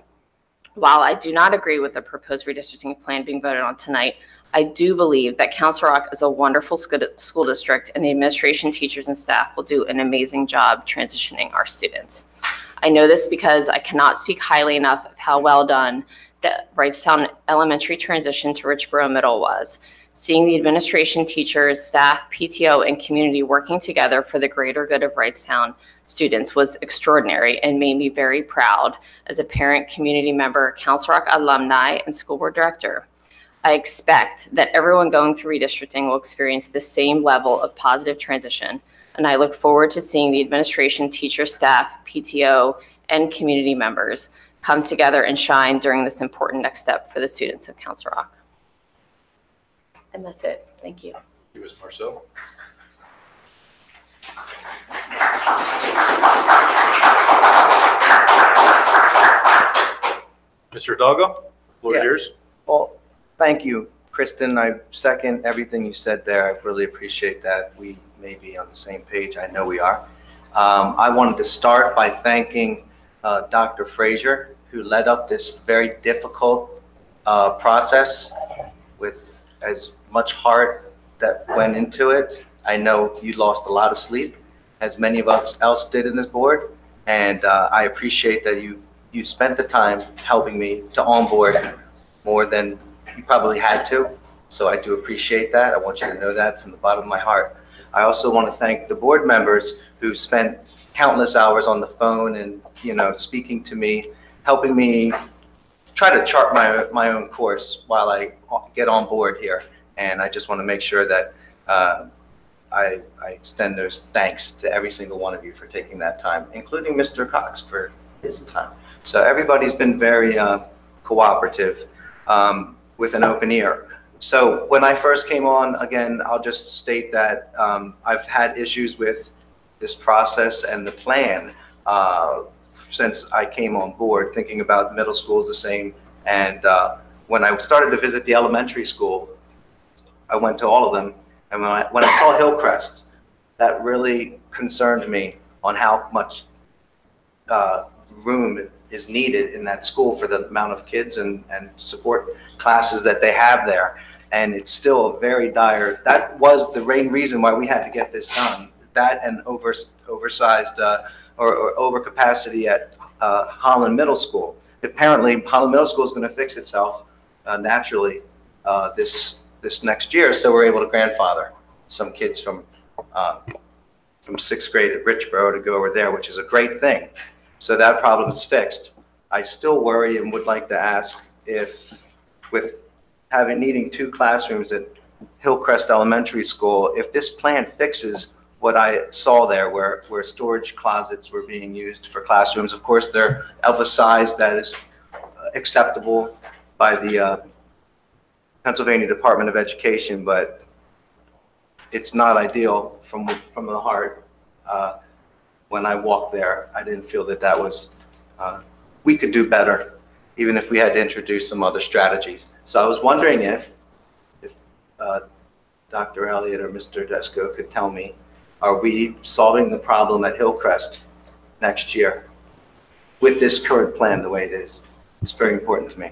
While I do not agree with the proposed redistricting plan being voted on tonight, I do believe that Council Rock is a wonderful school district, and the administration, teachers, and staff will do an amazing job transitioning our students. I know this because I cannot speak highly enough of how well done the Wrightstown Elementary transition to Richboro Middle was. Seeing the administration, teachers, staff, PTO, and community working together for the greater good of Wrightstown students was extraordinary and made me very proud as a parent, community member, Council Rock alumni, and school board director. I expect that everyone going through redistricting will experience the same level of positive transition, and I look forward to seeing the administration, teachers, staff, PTO, and community members come together and shine during this important next step for the students of Council Rock. And that's it. Thank you. Thank you, Ms. Marceau. Mr. Hidalgo, floor is yours. Well, thank you, Kristen. I second everything you said there. I really appreciate that. We may be on the same page. I know we are. I wanted to start by thanking Dr. Frazier, who led up this very difficult process with as much heart that went into it. I know you lost a lot of sleep, as many of us else did in this board, and I appreciate that you spent the time helping me to onboard more than you probably had to. So I do appreciate that. I want you to know that from the bottom of my heart. I also want to thank the board members who spent countless hours on the phone and, speaking to me, helping me try to chart my own course while I get on board here. And I just want to make sure that I extend those thanks to every single one of you for taking that time, including Mr. Cox for his time. So everybody's been very cooperative with an open ear. So when I first came on, again, I'll just state that I've had issues with this process and the plan since I came on board, thinking about middle schools the same. And when I started to visit the elementary school, I went to all of them. And when I saw Hillcrest, that really concerned me on how much room is needed in that school for the amount of kids and support classes that they have there. And it's still a very dire, that was the main reason why we had to get this done. That and oversized or overcapacity at Holland Middle School. Apparently, Holland Middle School is going to fix itself naturally this next year, so we're able to grandfather some kids from 6th grade at Richboro to go over there, which is a great thing. So that problem is fixed. I still worry and would like to ask if, with needing 2 classrooms at Hillcrest Elementary School, if this plan fixes what I saw there, where storage closets were being used for classrooms. Of course, they're of a size that is acceptable by the Pennsylvania Department of Education, but it's not ideal from the heart. When I walked there, I didn't feel that that was, we could do better, even if we had to introduce some other strategies. So I was wondering if Dr. Elliott or Mr. Desko could tell me, are we solving the problem at Hillcrest next year with this current plan the way it is? It's very important to me.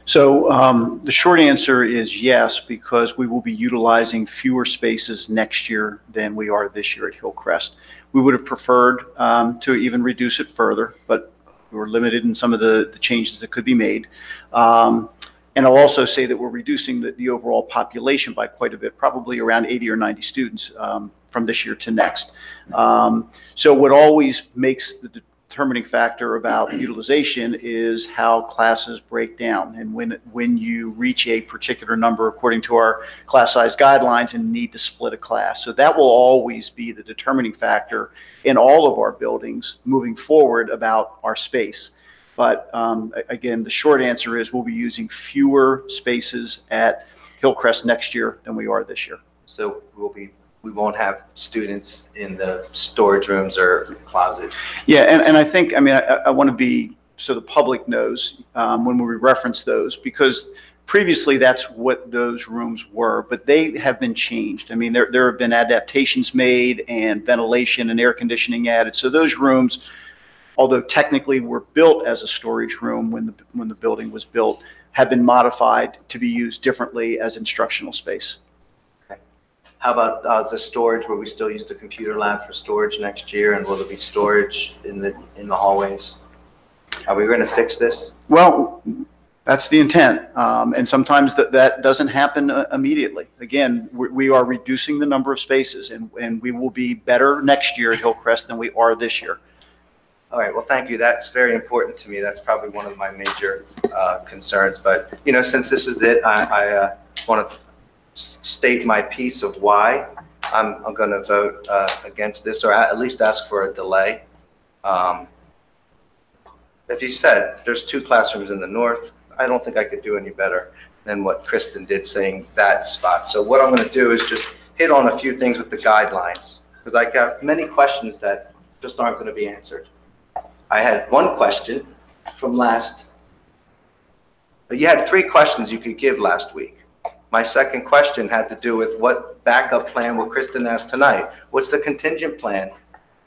So the short answer is yes, because we will be utilizing fewer spaces next year than we are this year at Hillcrest. We would have preferred to even reduce it further, but we were limited in some of the changes that could be made. And I'll also say that we're reducing the overall population by quite a bit, probably around 80 or 90 students from this year to next. So what always makes the determining factor about utilization is how classes break down, and when you reach a particular number according to our class size guidelines and need to split a class. So that will always be the determining factor in all of our buildings moving forward about our space. But again, the short answer is we'll be using fewer spaces at Hillcrest next year than we are this year. So we won't have students in the storage rooms or closet. Yeah, and I think, I want to be, so the public knows when we reference those, because previously that's what those rooms were, but they have been changed. I mean, there have been adaptations made and ventilation and air conditioning added. So those rooms, although technically were built as a storage room when the building was built, have been modified to be used differently as instructional space. Okay. How about the storage? Will we still use the computer lab for storage next year, and will there be storage in the hallways? Are we going to fix this? Well, that's the intent, and sometimes that doesn't happen immediately. Again, we are reducing the number of spaces, and we will be better next year at Hillcrest than we are this year. All right, well, thank you. That's very important to me. That's probably one of my major concerns. But, since this is it, I want to state my piece of why I'm going to vote against this, or at least ask for a delay. If you said there's 2 classrooms in the north, I don't think I could do any better than what Kristen did saying that spot. So what I'm going to do is just hit on a few things with the guidelines, because I have many questions that just aren't going to be answered. I had one question from you had 3 questions you could give last week. My second question had to do with what backup plan will Kristen ask tonight? What's the contingent plan?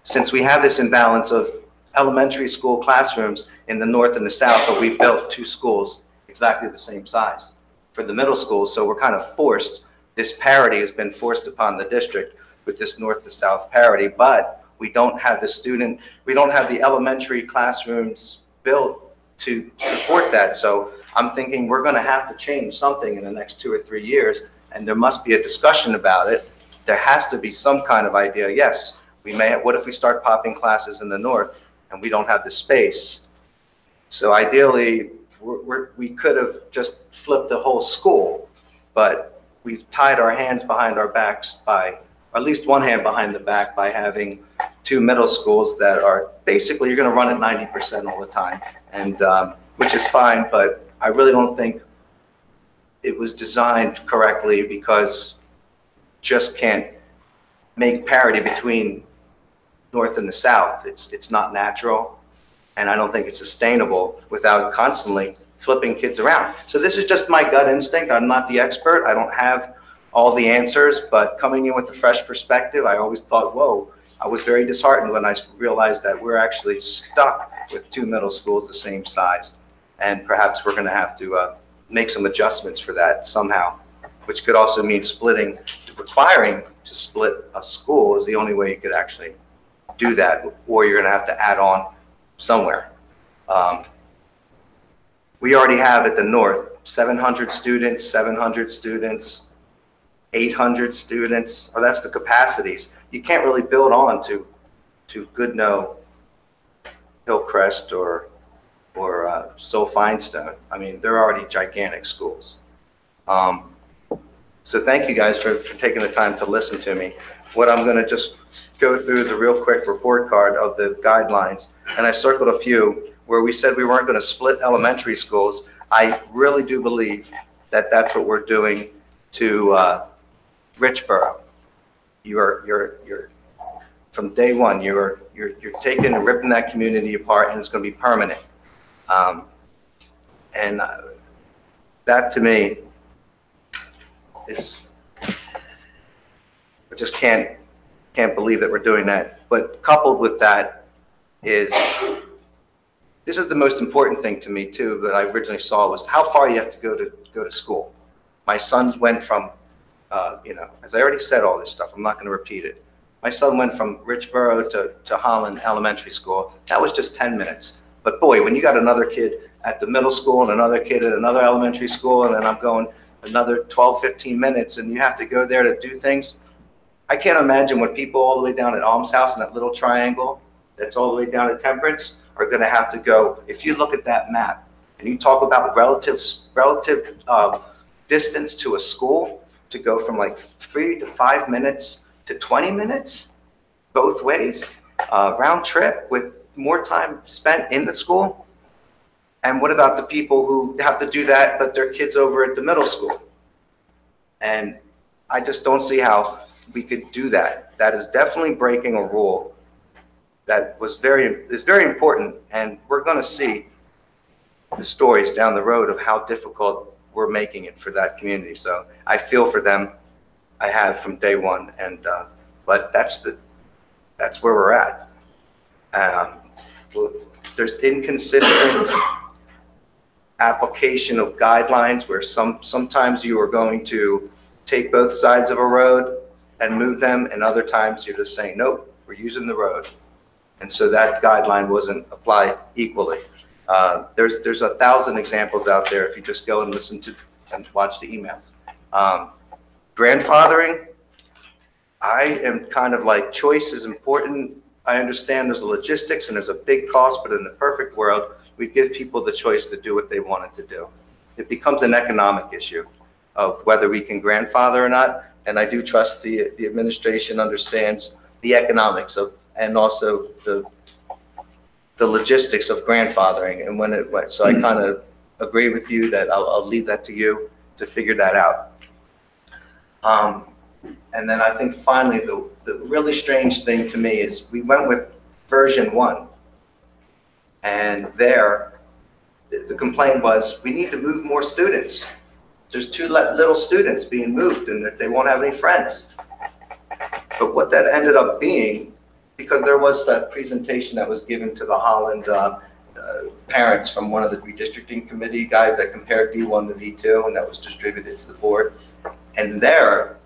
Since we have this imbalance of elementary school classrooms in the north and the south, but we built 2 schools exactly the same size for the middle school. So we're kind of forced, this parity has been forced upon the district with this north to south parity, but we don't have the elementary classrooms built to support that. So I'm thinking we're going to have to change something in the next 2 or 3 years, and there must be a discussion about it. There has to be some kind of idea. Yes, what if we start popping classes in the north and we don't have the space? So ideally, we could have just flipped the whole school, but we've tied our hands behind our backs by, or at least one hand behind the back, by having 2 middle schools that are basically, you're going to run at 90% all the time, and which is fine, but I really don't think it was designed correctly, because just can't make parity between north and the south. It's not natural, and I don't think it's sustainable without constantly flipping kids around. So this is just my gut instinct. I'm not the expert. I don't have all the answers, but coming in with a fresh perspective, I always thought, whoa, I was very disheartened when I realized that we're actually stuck with 2 middle schools the same size. And perhaps we're going to have to make some adjustments for that somehow, which could also mean requiring to split a school is the only way you could actually do that, or you're going to have to add on somewhere. We already have at the north 700 students, 700 students, 800 students, or that's the capacities. You can't really build on to Goodnoe, Hillcrest, or So Finestone. I mean, they're already gigantic schools. So thank you guys for taking the time to listen to me. What I'm gonna just go through is a real quick report card of the guidelines. And I circled a few where we said we weren't gonna split elementary schools. I really do believe that that's what we're doing to Richboro. You're from day one, you're taking and ripping that community apart, and it's gonna be permanent. And that to me is, I just can't believe that we're doing that. But coupled with that is, this is the most important thing to me too, that I originally saw, was how far you have to go to school. My sons went from, as I already said all this stuff, I'm not going to repeat it. My son went from Richboro to Holland Elementary School. That was just 10 minutes. But boy, when you got another kid at the middle school and another kid at another elementary school, and then I'm going another 12, 15 minutes, and you have to go there to do things. I can't imagine what people all the way down at Alms House in that little triangle that's all the way down at Temperance are going to have to go. If you look at that map and you talk about relative distance to a school, to go from like 3 to 5 minutes to 20 minutes, both ways, round trip with more time spent in the school. And what about the people who have to do that, but their kids over at the middle school? And I just don't see how we could do that. That is definitely breaking a rule that is very important. And we're going to see the stories down the road of how difficult we're making it for that community. So I feel for them. I have from day one. And but that's where we're at. There's inconsistent application of guidelines where sometimes you are going to take both sides of a road and move them, and other times you're just saying, nope, we're using the road. And so that guideline wasn't applied equally. There's 1,000 examples out there if you just go and listen to and watch the emails. Grandfathering, I am kind of like, choice is important. I understand there's a logistics and there's a big cost, but in the perfect world, we give people the choice to do what they wanted to do. It becomes an economic issue of whether we can grandfather or not. And I do trust the administration understands the economics of, and also the logistics of grandfathering and when it went. So I kind of agree with you that I'll leave that to you to figure that out. And then I think finally, the really strange thing to me is we went with version 1. And there, the complaint was, we need to move more students. There's too little students being moved and they won't have any friends. But what that ended up being, because there was that presentation that was given to the Holland parents from one of the redistricting committee guys that compared V1 to V2, and that was distributed to the board. And there,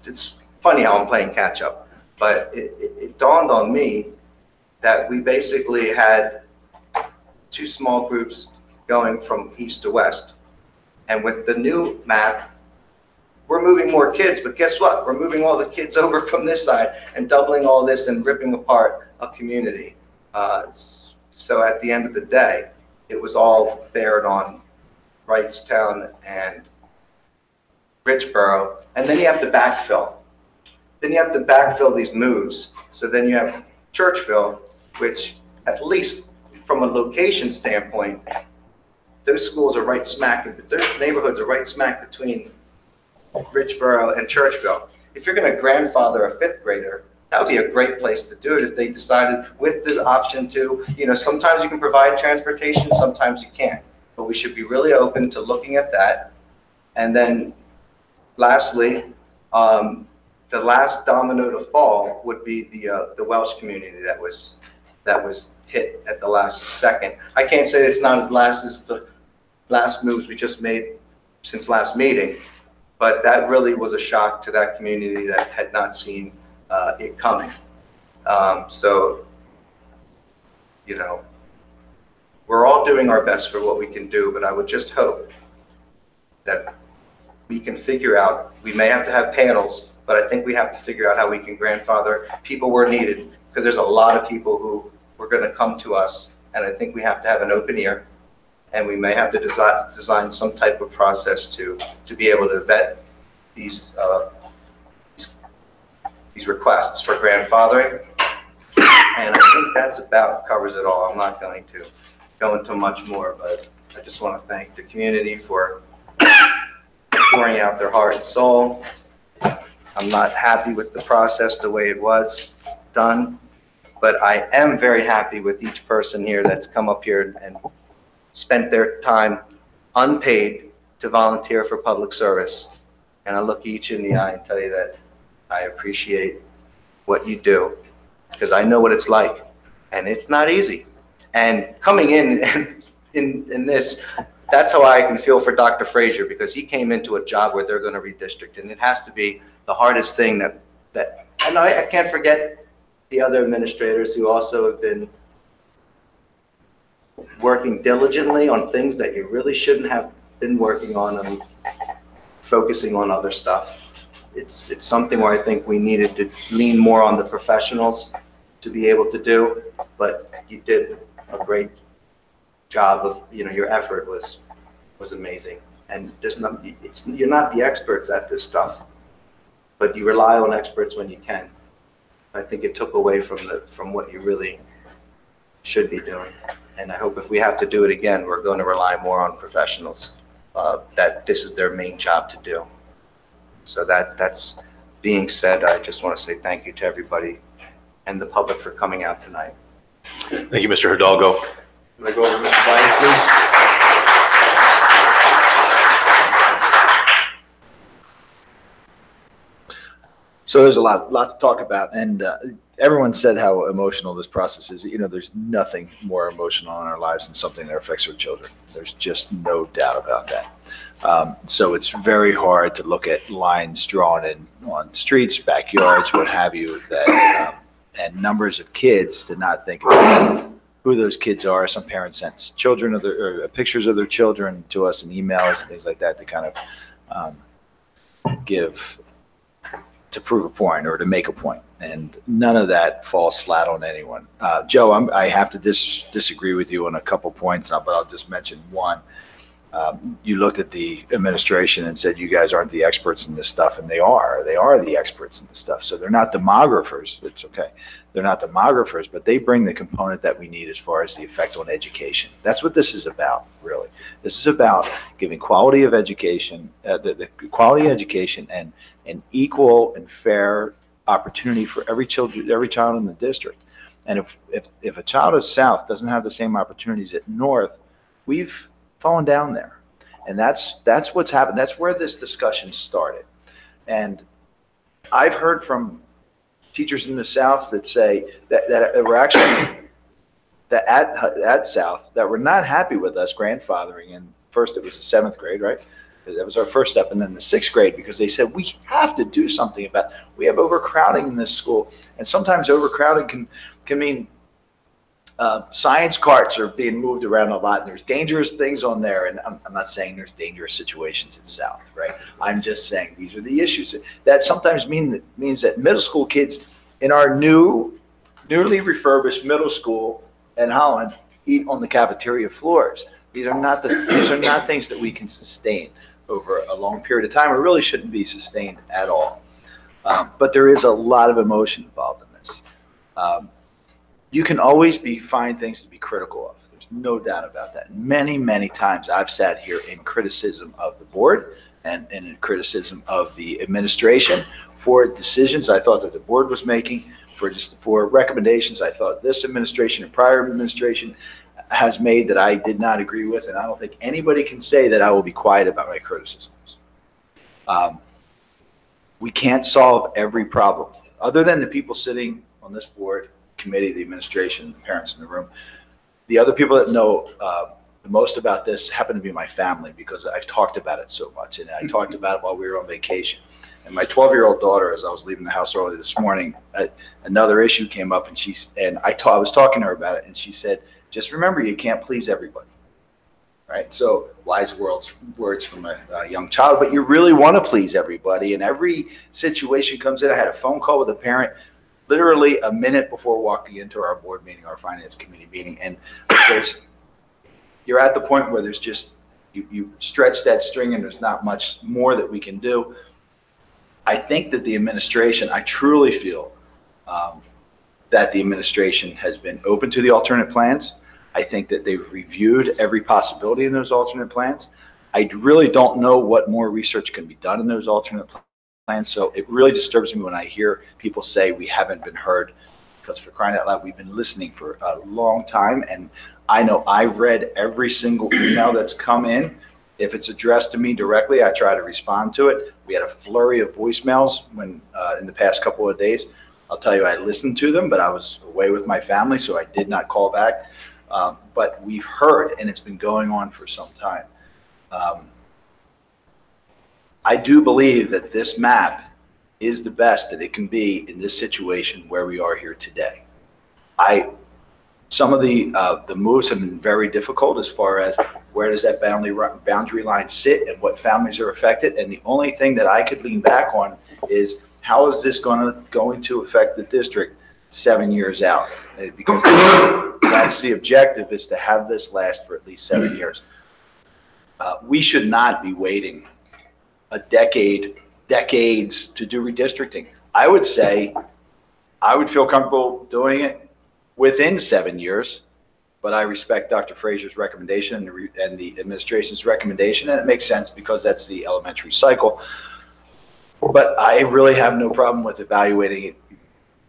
it's funny how I'm playing catch up, but it dawned on me that we basically had 2 small groups going from east to west. And with the new map, we're moving more kids, but guess what? We're moving all the kids over from this side and doubling all this and ripping apart a community. So at the end of the day, it was all bared on Wrightstown and Richboro. And then you have to backfill. Then you have to backfill these moves. So then you have Churchville, which at least from a location standpoint, those schools are right smack, those neighborhoods are right smack between Richboro and Churchville. If you're going to grandfather a 5th grader, that would be a great place to do it if they decided with the option to, sometimes you can provide transportation, sometimes you can't. But we should be really open to looking at that. And then lastly, the last domino to fall would be the Welsh community that was hit at the last second. I can't say it's not as last as the last moves we just made since last meeting, but that really was a shock to that community that had not seen it coming. So, we're all doing our best for what we can do, but I would just hope that we can figure out, we may have to have panels, but I think we have to figure out how we can grandfather people where needed, because there's a lot of people who were going to come to us, and I think we have to have an open ear, and we may have to design some type of process to be able to vet these requests for grandfathering. And I think that's about covers it all. I'm not going to go into much more, but I just want to thank the community for pouring out their heart and soul. I'm not happy with the process the way it was done, but I am very happy with each person here that's come up here and spent their time unpaid to volunteer for public service. And I look each in the eye and tell you that I appreciate what you do, because I know what it's like, and it's not easy. And coming in this, that's how I can feel for Dr. Frazier, because he came into a job where they're going to redistrict, and it has to be the hardest thing and I can't forget the other administrators who also have been working diligently on things that you really shouldn't have been working on and focusing on other stuff. It's something where I think we needed to lean more on the professionals to be able to do, but you did a great job of, your effort was amazing. And you're not the experts at this stuff, but you rely on experts when you can. I think it took away from what you really should be doing. And I hope if we have to do it again, we're going to rely more on professionals, that this is their main job to do. So that's being said, I just want to say thank you to everybody and the public for coming out tonight. Thank you, Mr. Hidalgo. Can I go over to Mr. Bryant, please? So there's a lot to talk about, and everyone said how emotional this process is. There's nothing more emotional in our lives than something that affects our children. There's just no doubt about that. So it's very hard to look at lines drawn on streets, backyards, what have you, and numbers of kids to not think about who those kids are. Some parents sent pictures of their children to us in emails and things like that to kind of to prove a point or to make a point, and none of that falls flat on anyone. Joe, I have to disagree with you on a couple points, but I'll just mention one. You looked at the administration and said you guys aren't the experts in this stuff, and they are the experts in this stuff. So they're not demographers. It's okay. They're not demographers, but they bring the component that we need as far as the effect on education. That's what this is about, really. This is about giving quality of education, the quality education and an equal and fair opportunity for every child in the district. And if a child is South doesn't have the same opportunities at North, we've fallen down there. And that's what's happened. That's where this discussion started. And I've heard from teachers in the South that say that we're actually at South that were not happy with us grandfathering. And first it was the 7th grade, right? That was our first step. And then the 6th grade, because they said we have to do something about it. We have overcrowding in this school. And sometimes overcrowding can mean science carts are being moved around a lot, and there's dangerous things on there. And I'm not saying there's dangerous situations at South, right? I'm just saying these are the issues. That sometimes means that middle school kids in our newly refurbished middle school in Holland eat on the cafeteria floors. These are not things that we can sustain over a long period of time. It really shouldn't be sustained at all. But there is a lot of emotion involved in this. You can always find things to be critical of. There's no doubt about that. Many, many times I've sat here in criticism of the board and in criticism of the administration for decisions I thought that the board was making, for recommendations I thought this administration and prior administration has made that I did not agree with. And I don't think anybody can say that I will be quiet about my criticisms. We can't solve every problem. Other than the people sitting on this board, committee, the administration, the parents in the room, the other people that know the most about this happen to be my family, because I've talked about it so much, and I talked about it while we were on vacation. And my 12-year-old daughter, as I was leaving the house early this morning, another issue came up, and I was talking to her about it, and she said, "Just remember, you can't please everybody." Right? So wise words from a young child, but you really want to please everybody, and every situation comes in. I had a phone call with a parent literally a minute before walking into our board meeting, our finance committee meeting, and you're at the point where there's just, you stretch that string and there's not much more that we can do. I think that the administration, I truly feel that the administration has been open to the alternate plans. I think that they've reviewed every possibility in those alternate plans. I really don't know what more research can be done in those alternate plans. So it really disturbs me when I hear people say we haven't been heard, because for crying out loud, we've been listening for a long time. And I know I've read every single email that's come in. If it's addressed to me directly, I try to respond to it. We had a flurry of voicemails when in the past couple of days. I'll tell you, I listened to them, but I was away with my family, so I did not call back. But we've heard, and it's been going on for some time. I do believe that this map is the best that it can be in this situation where we are here today. Some of the moves have been very difficult as far as where does that boundary line sit and what families are affected. And the only thing that I could lean back on is how is this going to affect the district 7 years out? Because that's the objective, is to have this last for at least 7 years. We should not be waiting a decades to do redistricting. I would say I would feel comfortable doing it within 7 years, but I respect Dr. Frazier's recommendation and the administration's recommendation, and it makes sense because that's the elementary cycle. But I really have no problem with evaluating it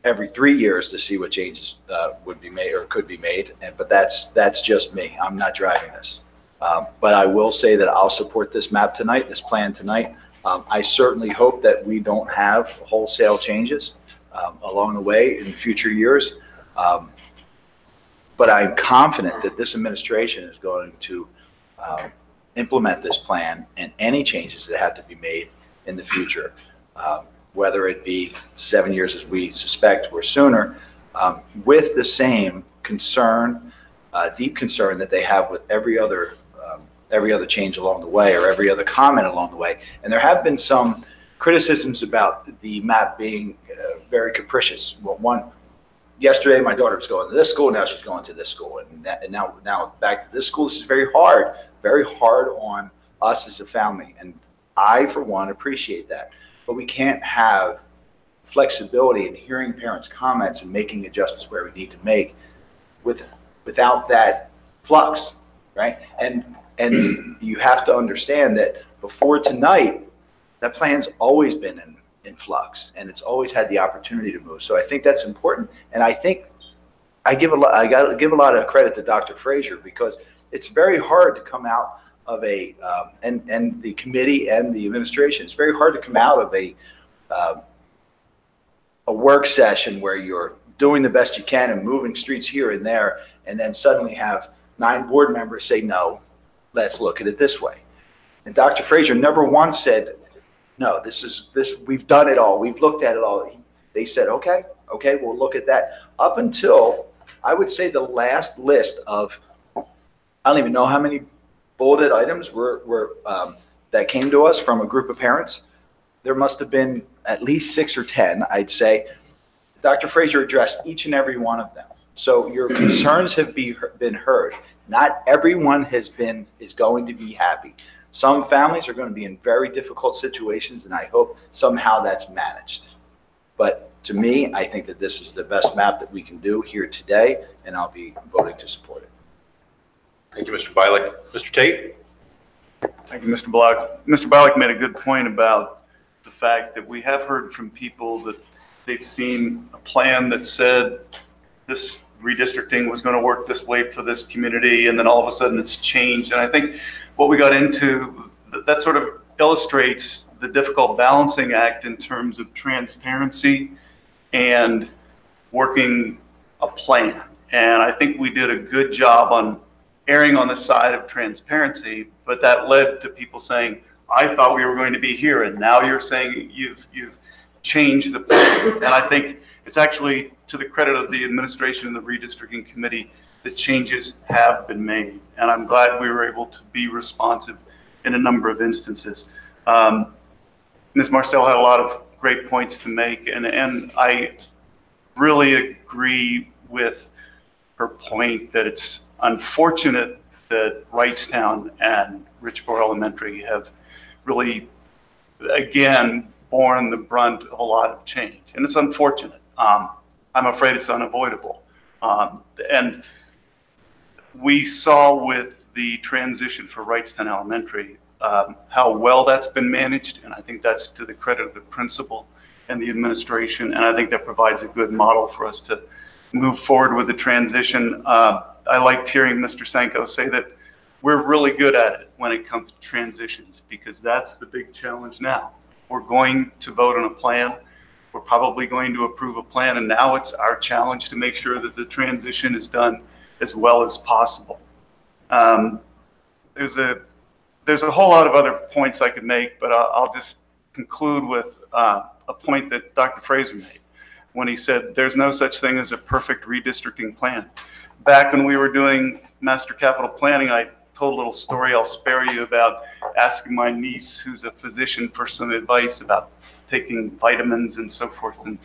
every 3 years to see what changes would be made or could be made. But that's just me. I'm not driving this. But I will say that I'll support this map tonight, this plan tonight. I certainly hope that we don't have wholesale changes along the way in future years. But I'm confident that this administration is going to implement this plan and any changes that have to be made in the future, whether it be 7 years as we suspect or sooner, with the same concern, deep concern that they have with every other change along the way or every other comment along the way. And there have been some criticisms about the map being very capricious. Well, yesterday my daughter was going to this school, now she's going to this school, and now back to this school. This is very hard on us as a family, and I, for one, appreciate that. But we can't have flexibility in hearing parents' comments and making adjustments where we need to make without that flux, right? And you have to understand that before tonight, that plan's always been in flux, and it's always had the opportunity to move. So I think that's important, and I think I got to give a lot of credit to Dr. Frazier, because it's very hard to come out of and the committee and the administration. It's very hard to come out of a work session where you're doing the best you can and moving streets here and there, and then suddenly have 9 board members say, no, let's look at it this way. And Dr. Frazier never once said, no, we've done it all. We've looked at it all. They said, okay, we'll look at that. Up until, I would say, the last list of, I don't even know how many bulleted items were that came to us from a group of parents. There must have been at least 6 or 10, I'd say. Dr. Frazier addressed each and every one of them. So your concerns have been heard. Not everyone is going to be happy. Some families are going to be in very difficult situations, and I hope somehow that's managed. But to me, I think that this is the best map that we can do here today, and I'll be voting to support it. Thank you, Mr. Bialik. Mr. Tate? Thank you, Mr. Block. Mr. Bialik made a good point about the fact that we have heard from people that they've seen a plan that said this redistricting was going to work this way for this community, and then all of a sudden it's changed. And I think what we got into, that sort of illustrates the difficult balancing act in terms of transparency and working a plan. And I think we did a good job on erring on the side of transparency, but that led to people saying, I thought we were going to be here, and now you're saying you've changed the plan. And I think it's actually to the credit of the administration and the redistricting committee that changes have been made. And I'm glad we were able to be responsive in a number of instances. Ms. Marcel had a lot of great points to make, and I really agree with her point that it's unfortunate that Wrightstown and Richboro Elementary have really, again, borne the brunt of a lot of change. And it's unfortunate. I'm afraid it's unavoidable. And we saw with the transition for Wrightstown Elementary how well that's been managed, and I think that's to the credit of the principal and the administration, and I think that provides a good model for us to move forward with the transition. I liked hearing Mr. Sanko say that we're really good at it when it comes to transitions, because that's the big challenge now. We're going to vote on a plan. We're probably going to approve a plan, and now it's our challenge to make sure that the transition is done as well as possible. There's a whole lot of other points I could make, but I'll just conclude with a point that Dr. Fraser made when he said there's no such thing as a perfect redistricting plan. Back when we were doing master capital planning, I told a little story I'll spare you about asking my niece, who's a physician, for some advice about taking vitamins and so forth. And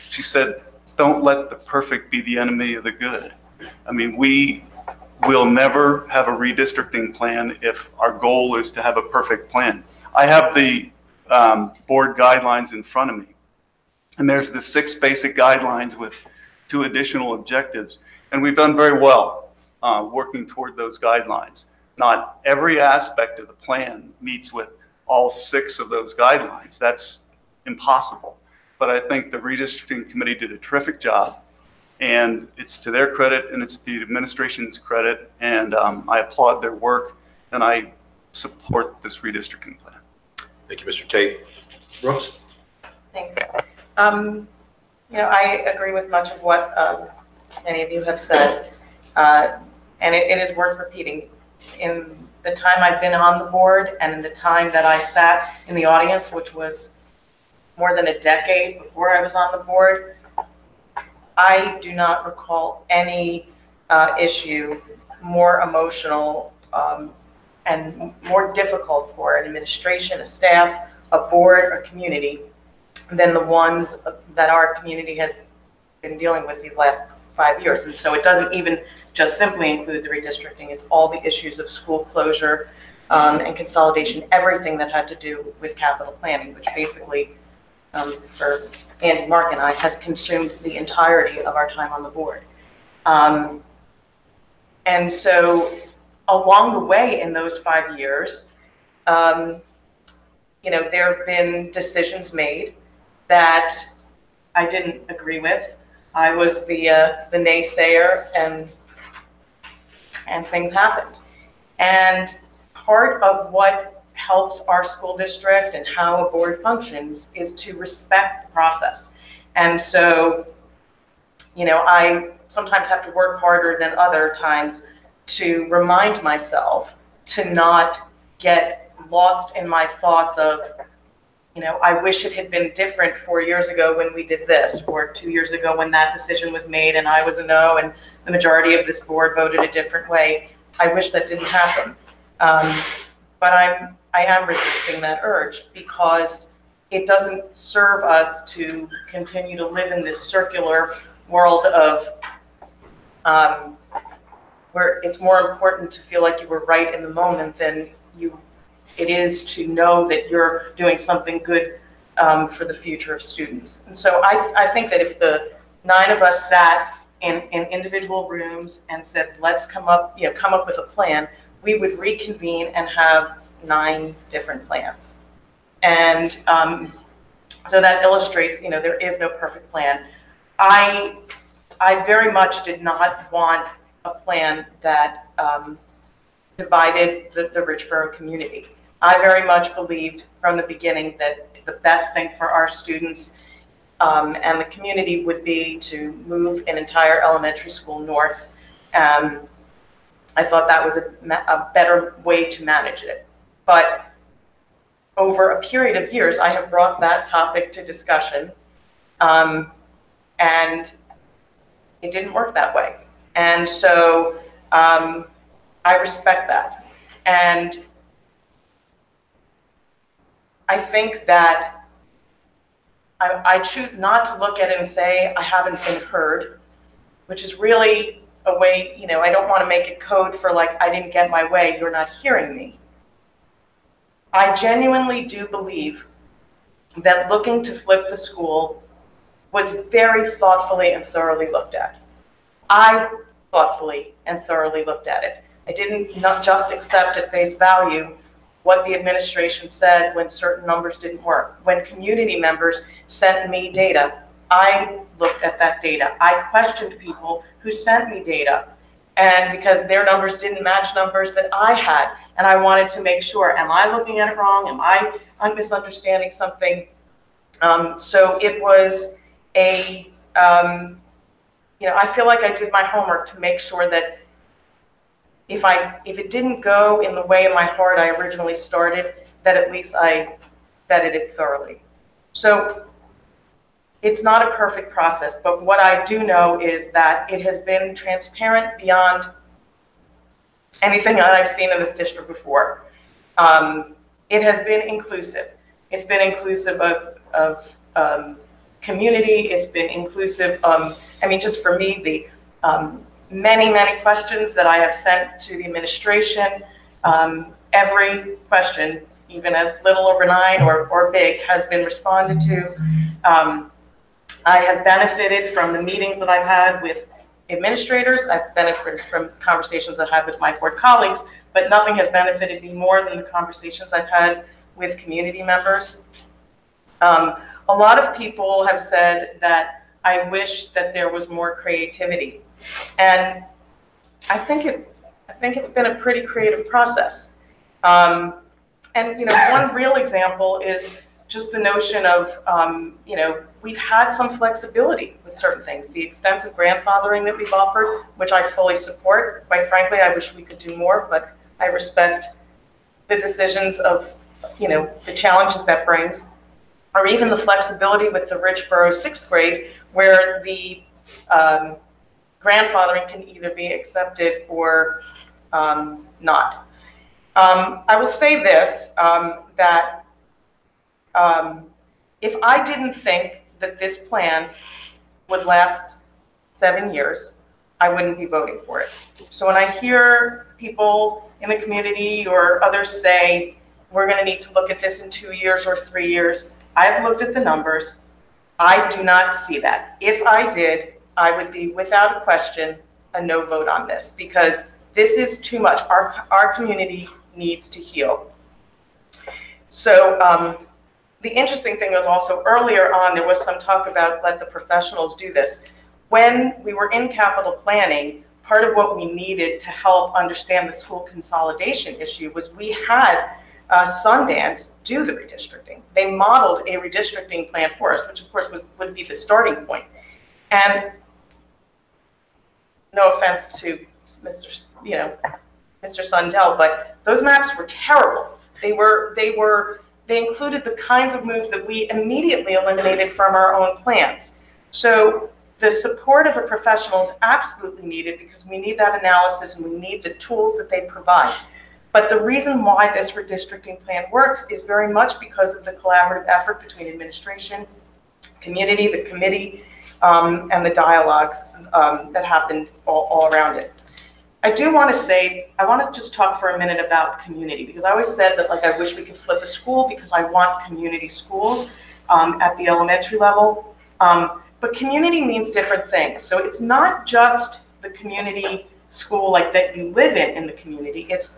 she said, don't let the perfect be the enemy of the good. I mean, we will never have a redistricting plan if our goal is to have a perfect plan. I have the board guidelines in front of me, and there's the 6 basic guidelines with 2 additional objectives, and we've done very well working toward those guidelines. Not every aspect of the plan meets with all 6 of those guidelines. That's impossible. But I think the redistricting committee did a terrific job, and it's to their credit and it's the administration's credit, and I applaud their work, and I support this redistricting plan. Thank you, Mr. Tate. Brooks? Thanks. I agree with much of what many of you have said, and it is worth repeating. In the time I've been on the board and in the time that I sat in the audience, which was more than a decade before I was on the board, I do not recall any issue more emotional and more difficult for an administration, a staff, a board, a community than the ones that our community has been dealing with these last 5 years. And so it doesn't even just simply include the redistricting, it's all the issues of school closure and consolidation, everything that had to do with capital planning, which basically, for Andy, Mark, and I, has consumed the entirety of our time on the board. And so along the way in those 5 years, there have been decisions made that I didn't agree with. I was the naysayer, and things happened. And part of what helps our school district and how a board functions is to respect the process. And so, I sometimes have to work harder than other times to remind myself to not get lost in my thoughts of, I wish it had been different 4 years ago when we did this, or 2 years ago when that decision was made and I was a no and the majority of this board voted a different way. I wish that didn't happen. But I am resisting that urge because it doesn't serve us to continue to live in this circular world of where it's more important to feel like you were right in the moment than it is to know that you're doing something good for the future of students. And so I think that if the 9 of us sat in individual rooms and said, let's come up with a plan, we would reconvene and have 9 different plans. And so that illustrates, there is no perfect plan. I very much did not want a plan that divided the Richboro community. I very much believed from the beginning that the best thing for our students and the community would be to move an entire elementary school north. I thought that was a better way to manage it. But over a period of years, I have brought that topic to discussion, and it didn't work that way. And so I respect that. And I think that I choose not to look at it and say I haven't been heard, which is really a way, I don't want to make it code for like, I didn't get my way, you're not hearing me. I genuinely do believe that looking to flip the school was very thoughtfully and thoroughly looked at. I thoughtfully and thoroughly looked at it. I didn't not just accept at face value what the administration said when certain numbers didn't work. When community members sent me data, I looked at that data. I questioned people who sent me data, and because their numbers didn't match numbers that I had, and I wanted to make sure, am I looking at it wrong? Am I misunderstanding something? So it was a, I feel like I did my homework to make sure that if it didn't go in the way in my heart I originally started, that at least I vetted it thoroughly. So it's not a perfect process, but what I do know is that it has been transparent beyond anything that I've seen in this district before. It has been inclusive. It's been inclusive of community. It's been inclusive. Just for me, the many questions that I have sent to the administration, every question, even as little or benign or big, has been responded to. I have benefited from the meetings that I've had with administrators. I've benefited from conversations I've had with my board colleagues, but nothing has benefited me more than the conversations I've had with community members. A lot of people have said that I wish that there was more creativity, and I think it's been a pretty creative process. And one real example is just the notion of we've had some flexibility with certain things. The extensive grandfathering that we've offered, which I fully support. Quite frankly, I wish we could do more, but I respect the decisions of the challenges that brings. Or even the flexibility with the Richboro 6th grade, where the grandfathering can either be accepted or not. I will say this, that if I didn't think that this plan would last 7 years, I wouldn't be voting for it. So when I hear people in the community or others say, we're going to need to look at this in 2 years or 3 years, I've looked at the numbers. I do not see that. If I did, I would be without a question a no vote on this, because this is too much. Our community needs to heal. So the interesting thing was also earlier on, there was some talk about let the professionals do this. When we were in capital planning, part of what we needed to help understand the school consolidation issue was we had Sundance do the redistricting. They modeled a redistricting plan for us, which of course would be the starting point. And no offense to Mr. Sundell, but those maps were terrible. They included the kinds of moves that we immediately eliminated from our own plans. So the support of a professional is absolutely needed, because we need that analysis and we need the tools that they provide. But the reason why this redistricting plan works is very much because of the collaborative effort between administration, community, the committee, and the dialogues that happened all around it. I do want to say, I want to just talk for a minute about community, because I always said that I wish we could flip a school because I want community schools at the elementary level. But community means different things. So it's not just the community school that you live in the community. It's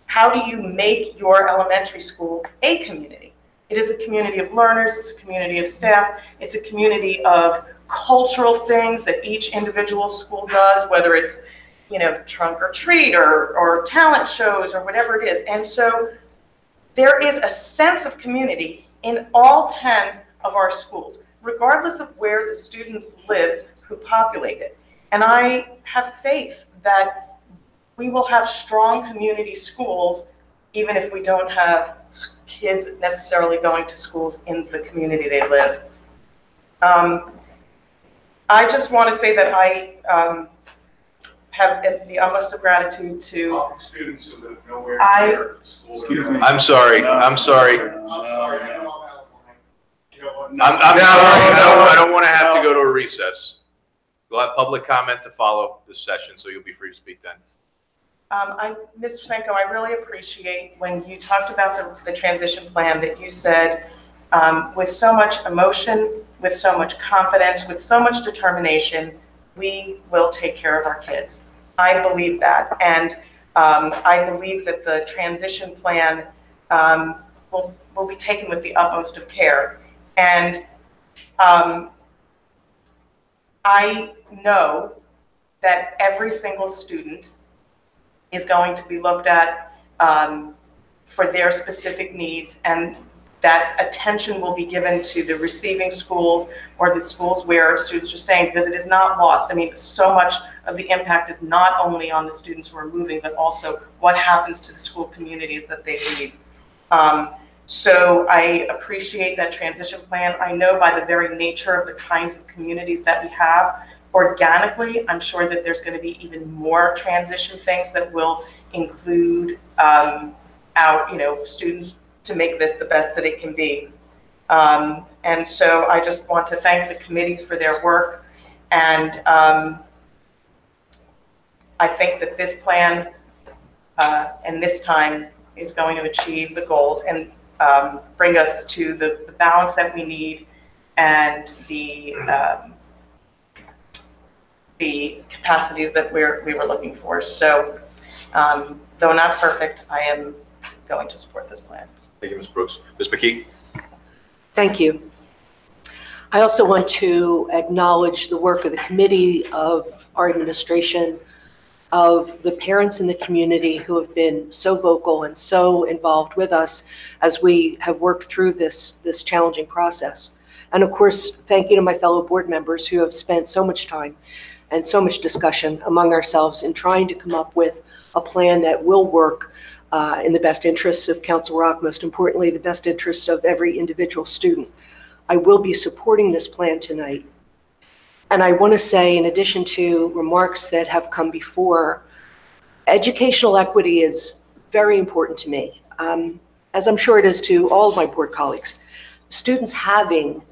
how do you make your elementary school a community? It is a community of learners, it's a community of staff, it's a community of cultural things that each individual school does, whether it's trunk or treat or talent shows or whatever it is. And so there is a sense of community in all 10 of our schools, regardless of where the students live who populate it. And I have faith that we will have strong community schools, even if we don't have kids necessarily going to schools in the community they live. I just want to say that I have the utmost of gratitude to students who live nowhere near school. Excuse me. I'm sorry. I'm sorry. I don't want to have to go to a recess. We'll have public comment to follow this session, so you'll be free to speak then. Mr. Senko, I really appreciate when you talked about the transition plan that you said with so much emotion, with so much confidence, with so much determination, we will take care of our kids. I believe that. And I believe that the transition plan will be taken with the utmost of care. And I know that every single student is going to be looked at for their specific needs, and that attention will be given to the receiving schools or the schools where students are staying, because it is not lost. I mean, so much of the impact is not only on the students who are moving, but also what happens to the school communities that they leave. So I appreciate that transition plan. I know by the very nature of the kinds of communities that we have, organically, I'm sure that there's going to be even more transition things that will include students to make this the best that it can be. And so I just want to thank the committee for their work. And I think that this plan and this time is going to achieve the goals and bring us to the balance that we need and the capacities that we were looking for. So though not perfect, I am going to support this plan. Thank you, Ms. Brooks. Ms. McKee? Thank you. I also want to acknowledge the work of the committee, of our administration, of the parents in the community who have been so vocal and so involved with us as we have worked through this challenging process. And of course, thank you to my fellow board members who have spent so much time and so much discussion among ourselves in trying to come up with a plan that will work in the best interests of Council Rock, most importantly, the best interests of every individual student. I will be supporting this plan tonight. And I want to say, in addition to remarks that have come before, educational equity is very important to me, as I'm sure it is to all of my board colleagues. Students having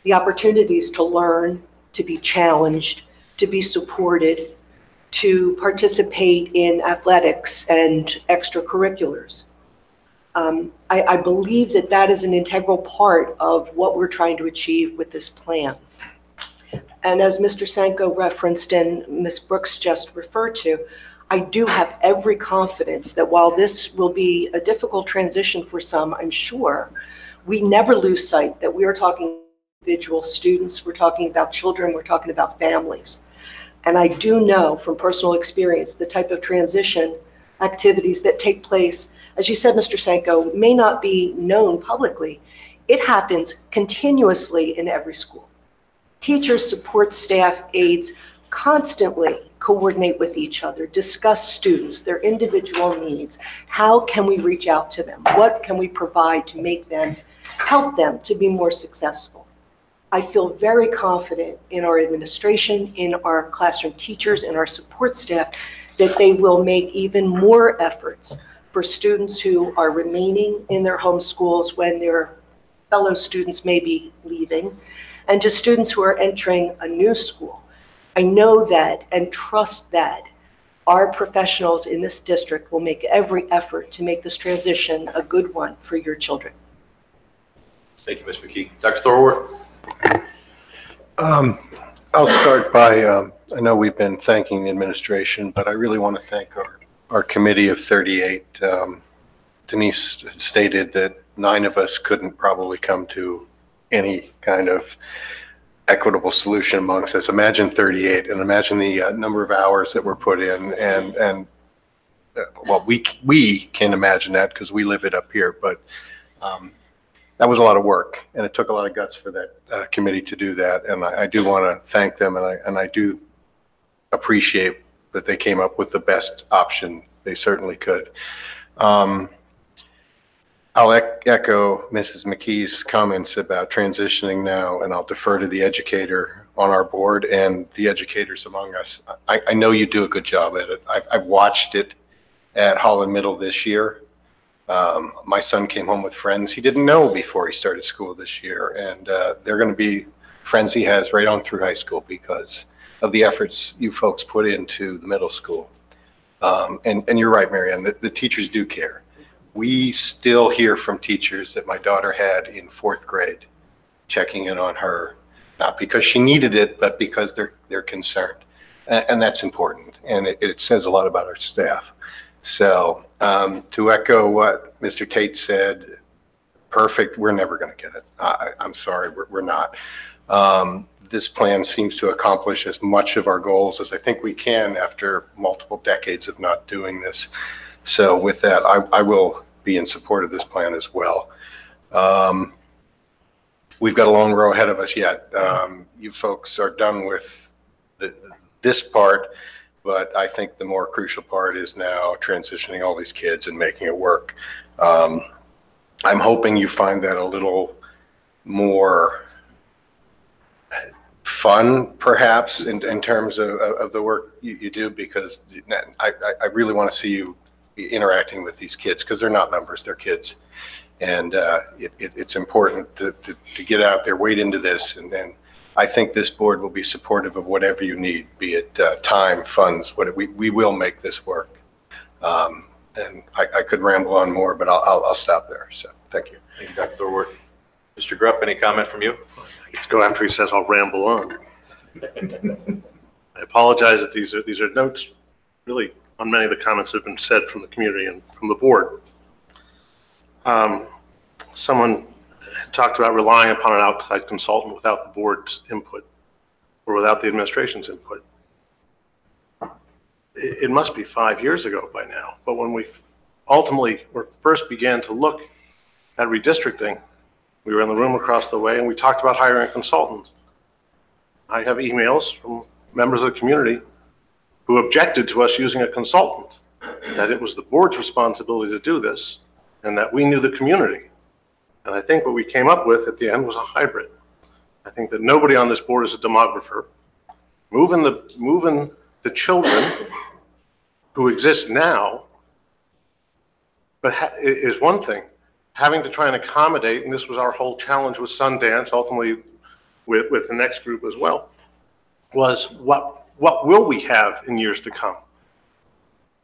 the opportunities to learn, to be challenged, to be supported, to participate in athletics and extracurriculars. I believe that that is an integral part of what we're trying to achieve with this plan. And as Mr. Sanko referenced and Ms. Brooks just referred to, I do have every confidence that while this will be a difficult transition for some, I'm sure, we never lose sight that we are talking individual students, we're talking about children, we're talking about families. And I do know from personal experience the type of transition activities that take place, as you said, Mr. Sanko, may not be known publicly. It happens continuously in every school. Teachers, support staff, aides constantly coordinate with each other, discuss students, their individual needs. How can we reach out to them? What can we provide to make them, help them to be more successful? I feel very confident in our administration, in our classroom teachers, and our support staff that they will make even more efforts for students who are remaining in their home schools when their fellow students may be leaving, and to students who are entering a new school. I know that and trust that our professionals in this district will make every effort to make this transition a good one for your children. Thank you, Ms. McKee. Dr. Thorwarth? I'll start by, I know we've been thanking the administration, but I really want to thank our committee of 38. Denise stated that 9 of us couldn't probably come to any kind of equitable solution amongst us. Imagine 38, and imagine the number of hours that were put in, and well, we can imagine that because we live it up here, but that was a lot of work, and it took a lot of guts for that committee to do that, and I do want to thank them, and I do appreciate that they came up with the best option they certainly could. I'll echo Mrs. McKee's comments about transitioning now, and I'll defer to the educator on our board and the educators among us. I know you do a good job at it. I've watched it at Holland Middle this year. My son came home with friends he didn't know before he started school this year, and they're going to be friends he has right on through high school because of the efforts you folks put into the middle school. And you're right, Marianne, the teachers do care. We still hear from teachers that my daughter had in 4th grade, checking in on her, not because she needed it, but because they're concerned. And that's important. And it says a lot about our staff. So to echo what Mr. Tate said, perfect, we're never going to get it. I'm sorry, we're not. This plan seems to accomplish as much of our goals as I think we can after multiple decades of not doing this. So with that, I will be in support of this plan as well. We've got a long row ahead of us yet. You folks are done with this part, but I think the more crucial part is now transitioning all these kids and making it work. I'm hoping you find that a little more fun, perhaps, in terms of the work you do, because I really want to see you interacting with these kids, because they're not numbers, they're kids. And it's important to get out there, wade into this, and then I think this board will be supportive of whatever you need, be it time, funds, we will make this work. And I could ramble on more, but I'll stop there. So thank you. Thank you, Dr. Thorwart. Mr. Grupp, any comment from you? Let's go after he says I'll ramble on. I apologize if these are notes really on many of the comments that have been said from the community and from the board. Someone talked about relying upon an outside consultant without the board's input or without the administration's input. It must be 5 years ago by now, but when we ultimately first began to look at redistricting, we were in the room across the way and we talked about hiring a consultant. I have emails from members of the community who objected to us using a consultant, that it was the board's responsibility to do this and that we knew the community. And I think what we came up with at the end was a hybrid. I think that nobody on this board is a demographer. Moving the children who exist now, but is one thing. Having to try and accommodate, and this was our whole challenge with Sundance, ultimately with the next group as well, was what will we have in years to come?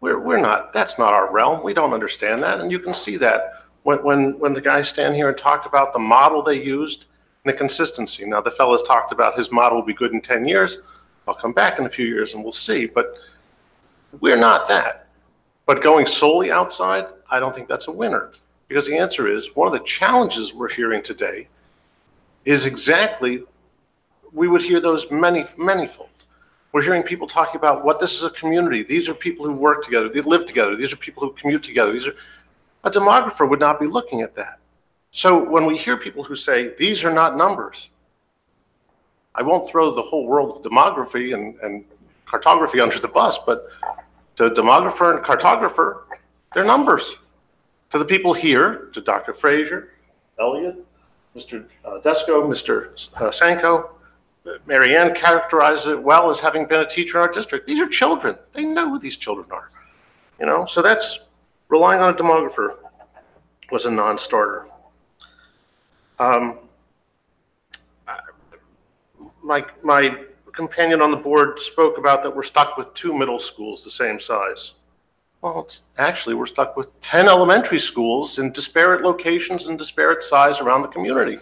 We're not, that's not our realm. We don't understand that, and you can see that when the guys stand here and talk about the model they used and the consistency. Now, the fellas talked about his model will be good in 10 years. I'll come back in a few years and we'll see, but we're not that. But going solely outside, I don't think that's a winner. Because the answer is, one of the challenges we're hearing today is exactly, we would hear those manifold. We're hearing people talking about what this is a community. These are people who work together, they live together. These are people who commute together. A demographer would not be looking at that. So when we hear people who say, these are not numbers, I won't throw the whole world of demography and cartography under the bus, but to demographer and cartographer, they're numbers. To the people here, to Dr. Frazier, Elliot, Mr. Desco, Mr. Sanko, Mary Ann characterized it well as having been a teacher in our district. These are children. They know who these children are. You know, so that's, relying on a demographer was a non-starter. My companion on the board spoke about that we're stuck with 2 middle schools the same size. Well, actually, we're stuck with 10 elementary schools in disparate locations and disparate size around the community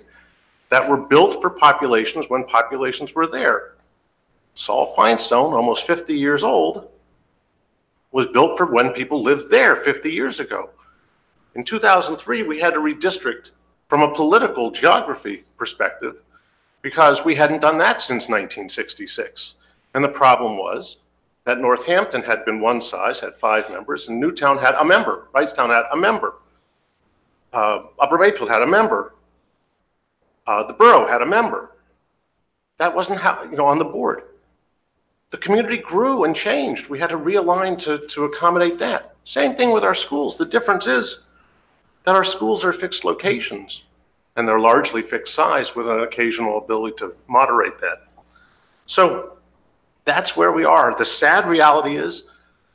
that were built for populations when populations were there. Saul Finestone, almost 50 years old, was built for when people lived there 50 years ago. In 2003, we had to redistrict from a political geography perspective because we hadn't done that since 1966. And the problem was that Northampton had been one size, had 5 members, and Newtown had a member. Wrightstown had a member. Upper Mayfield had a member. The borough had a member. That wasn't how, on the board. The community grew and changed. We had to realign to accommodate that. Same thing with our schools. The difference is that our schools are fixed locations and they're largely fixed size with an occasional ability to moderate that. So that's where we are. The sad reality is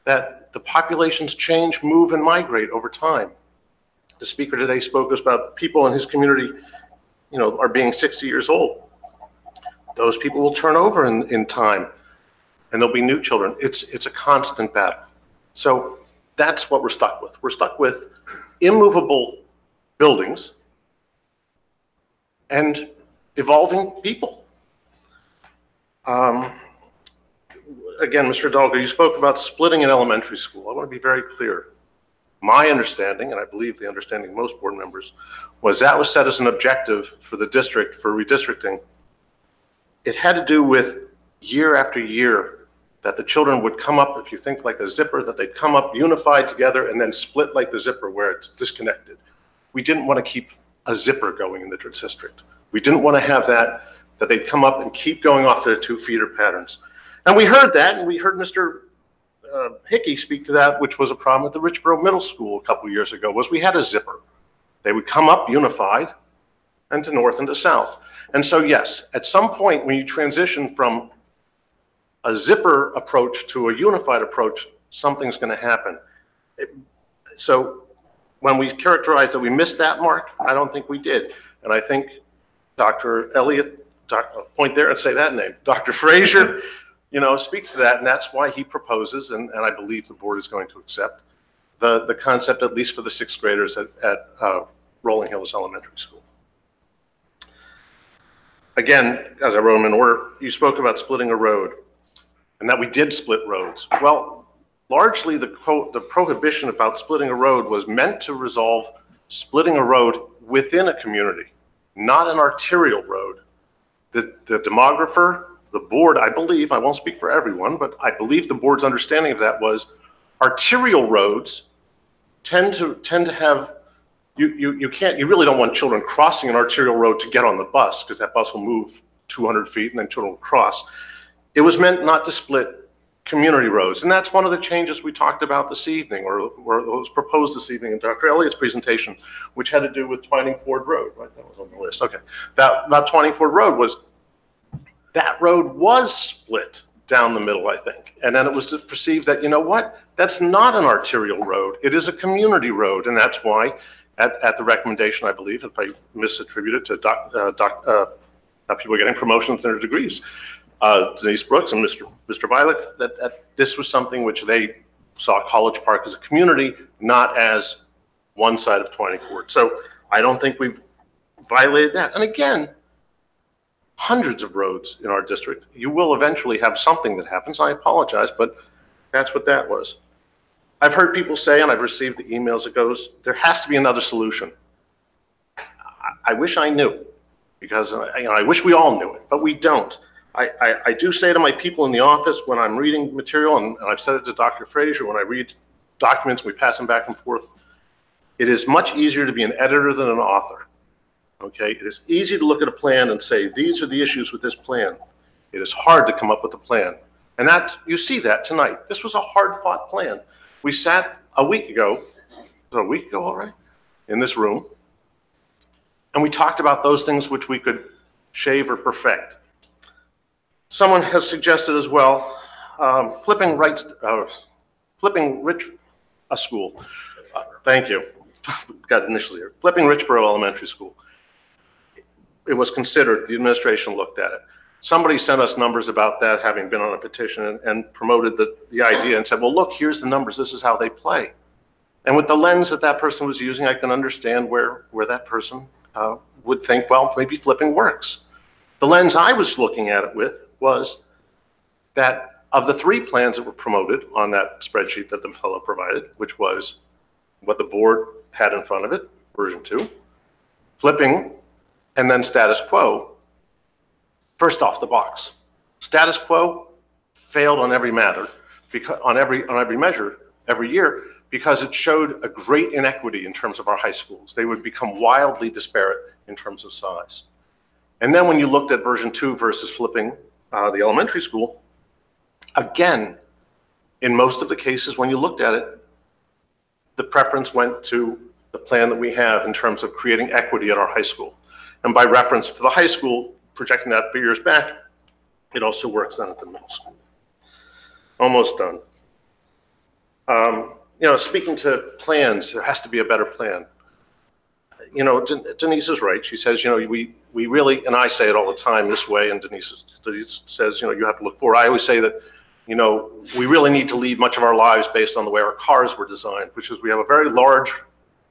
that the populations change, move, and migrate over time. The speaker today spoke about people in his community, are being 60 years old. Those people will turn over in time, and there'll be new children. It's a constant battle. So that's what we're stuck with. We're stuck with immovable buildings and evolving people. Again, Mr. Hidalgo, you spoke about splitting an elementary school. I want to be very clear. My understanding, and I believe the understanding of most board members, was that was set as an objective for the district for redistricting. It had to do with year after year that the children would come up, if you think like a zipper, that they'd come up unified together and then split like the zipper where it's disconnected. We didn't want to keep a zipper going in the district. We didn't want to have that they'd come up and keep going off to the 2 feeder patterns. And we heard that, and we heard Mr. Hickey speak to that, which was a problem at the Richboro Middle School a couple years ago, was we had a zipper. They would come up unified and to north and to south. And so yes, at some point when you transition from a zipper approach to a unified approach, something's going to happen. So when we characterize that we missed that mark, I don't think we did. And I think Dr. Elliott, point there and say that name, Dr. Frazier, speaks to that, and that's why he proposes, and I believe the board is going to accept, the concept, at least for the 6th graders at Rolling Hills Elementary School. Again, as I wrote them in order, you spoke about splitting a road, and that we did split roads. Well, largely the prohibition about splitting a road was meant to resolve splitting a road within a community, not an arterial road. The demographer, the board, I believe, I won't speak for everyone, but I believe the board's understanding of that was arterial roads tend to have, you really don't want children crossing an arterial road to get on the bus, because that bus will move 200 feet and then children will cross. It was meant not to split community roads, and that's one of the changes we talked about this evening, or was proposed this evening in Dr. Elliott's presentation, which had to do with Twining Ford Road, right? That was on the list. Okay, that Twining Ford Road was, that road was split down the middle, I think. And then it was perceived that, you know what, that's not an arterial road. It is a community road. And that's why, at the recommendation, I believe, if I misattribute it to people getting promotions in their degrees, Denise Brooks and Mr. Violet, that this was something which they saw College Park as a community, not as one side of 24. So I don't think we've violated that. And again, hundreds of roads in our district. You will eventually have something that happens. I apologize, but that's what that was. I've heard people say, and I've received the emails that goes, there has to be another solution. I wish I knew, because I wish we all knew it, but we don't. I do say to my people in the office when I'm reading material, and I've said it to Dr. Frazier, when I read documents, we pass them back and forth, it is much easier to be an editor than an author. Okay, it is easy to look at a plan and say, these are the issues with this plan. It is hard to come up with a plan. And that, you see that tonight. This was a hard-fought plan. We sat a week ago all right, in this room, and we talked about those things which we could shave or perfect. Someone has suggested as well, flipping a school. Thank you. Got initially here. Flipping Richboro Elementary School. It was considered, the administration looked at it. Somebody sent us numbers about that, having been on a petition, and promoted the idea and said, well, look, here's the numbers, this is how they play. And with the lens that person was using, I can understand where that person would think, well, maybe flipping works. The lens I was looking at it with was that of the 3 plans that were promoted on that spreadsheet that the fellow provided, which was what the board had in front of it, version 2, flipping, and then status quo. First off the box, status quo failed on every matter, because on every measure every year, because it showed a great inequity in terms of our high schools. They would become wildly disparate in terms of size. And then when you looked at version 2 versus flipping the elementary school, again, in most of the cases when you looked at it, the preference went to the plan that we have in terms of creating equity at our high school. And by reference to the high school, projecting that years back, it also works then at the middle school. Almost done. Speaking to plans, there has to be a better plan. Denise is right. She says, we really, and I say it all the time this way, and Denise says, you have to look forward. I always say that, we really need to lead much of our lives based on the way our cars were designed, which is we have a very large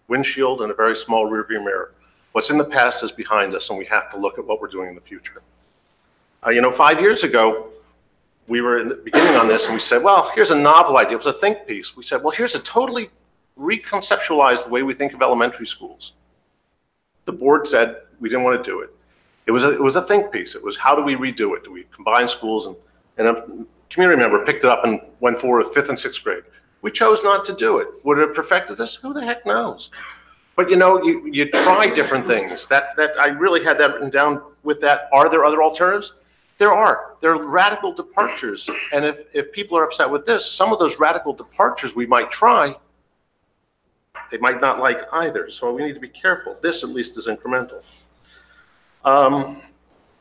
windshield and a very small rearview mirror. What's in the past is behind us, and we have to look at what we're doing in the future. 5 years ago, we were in the beginning on this, and we said, well, here's a novel idea. It was a think piece. We said, well, here's a totally reconceptualized the way we think of elementary schools. The board said we didn't want to do it. It was a think piece. It was, how do we redo it? Do we combine schools? And a community member picked it up and went forward with 5th and 6th grade. We chose not to do it. Would it have perfected this? Who the heck knows? But you try different things. That I really had that written down with that. Are there other alternatives? There are. There are radical departures. And if people are upset with this, some of those radical departures we might try, they might not like either. So we need to be careful. This at least is incremental.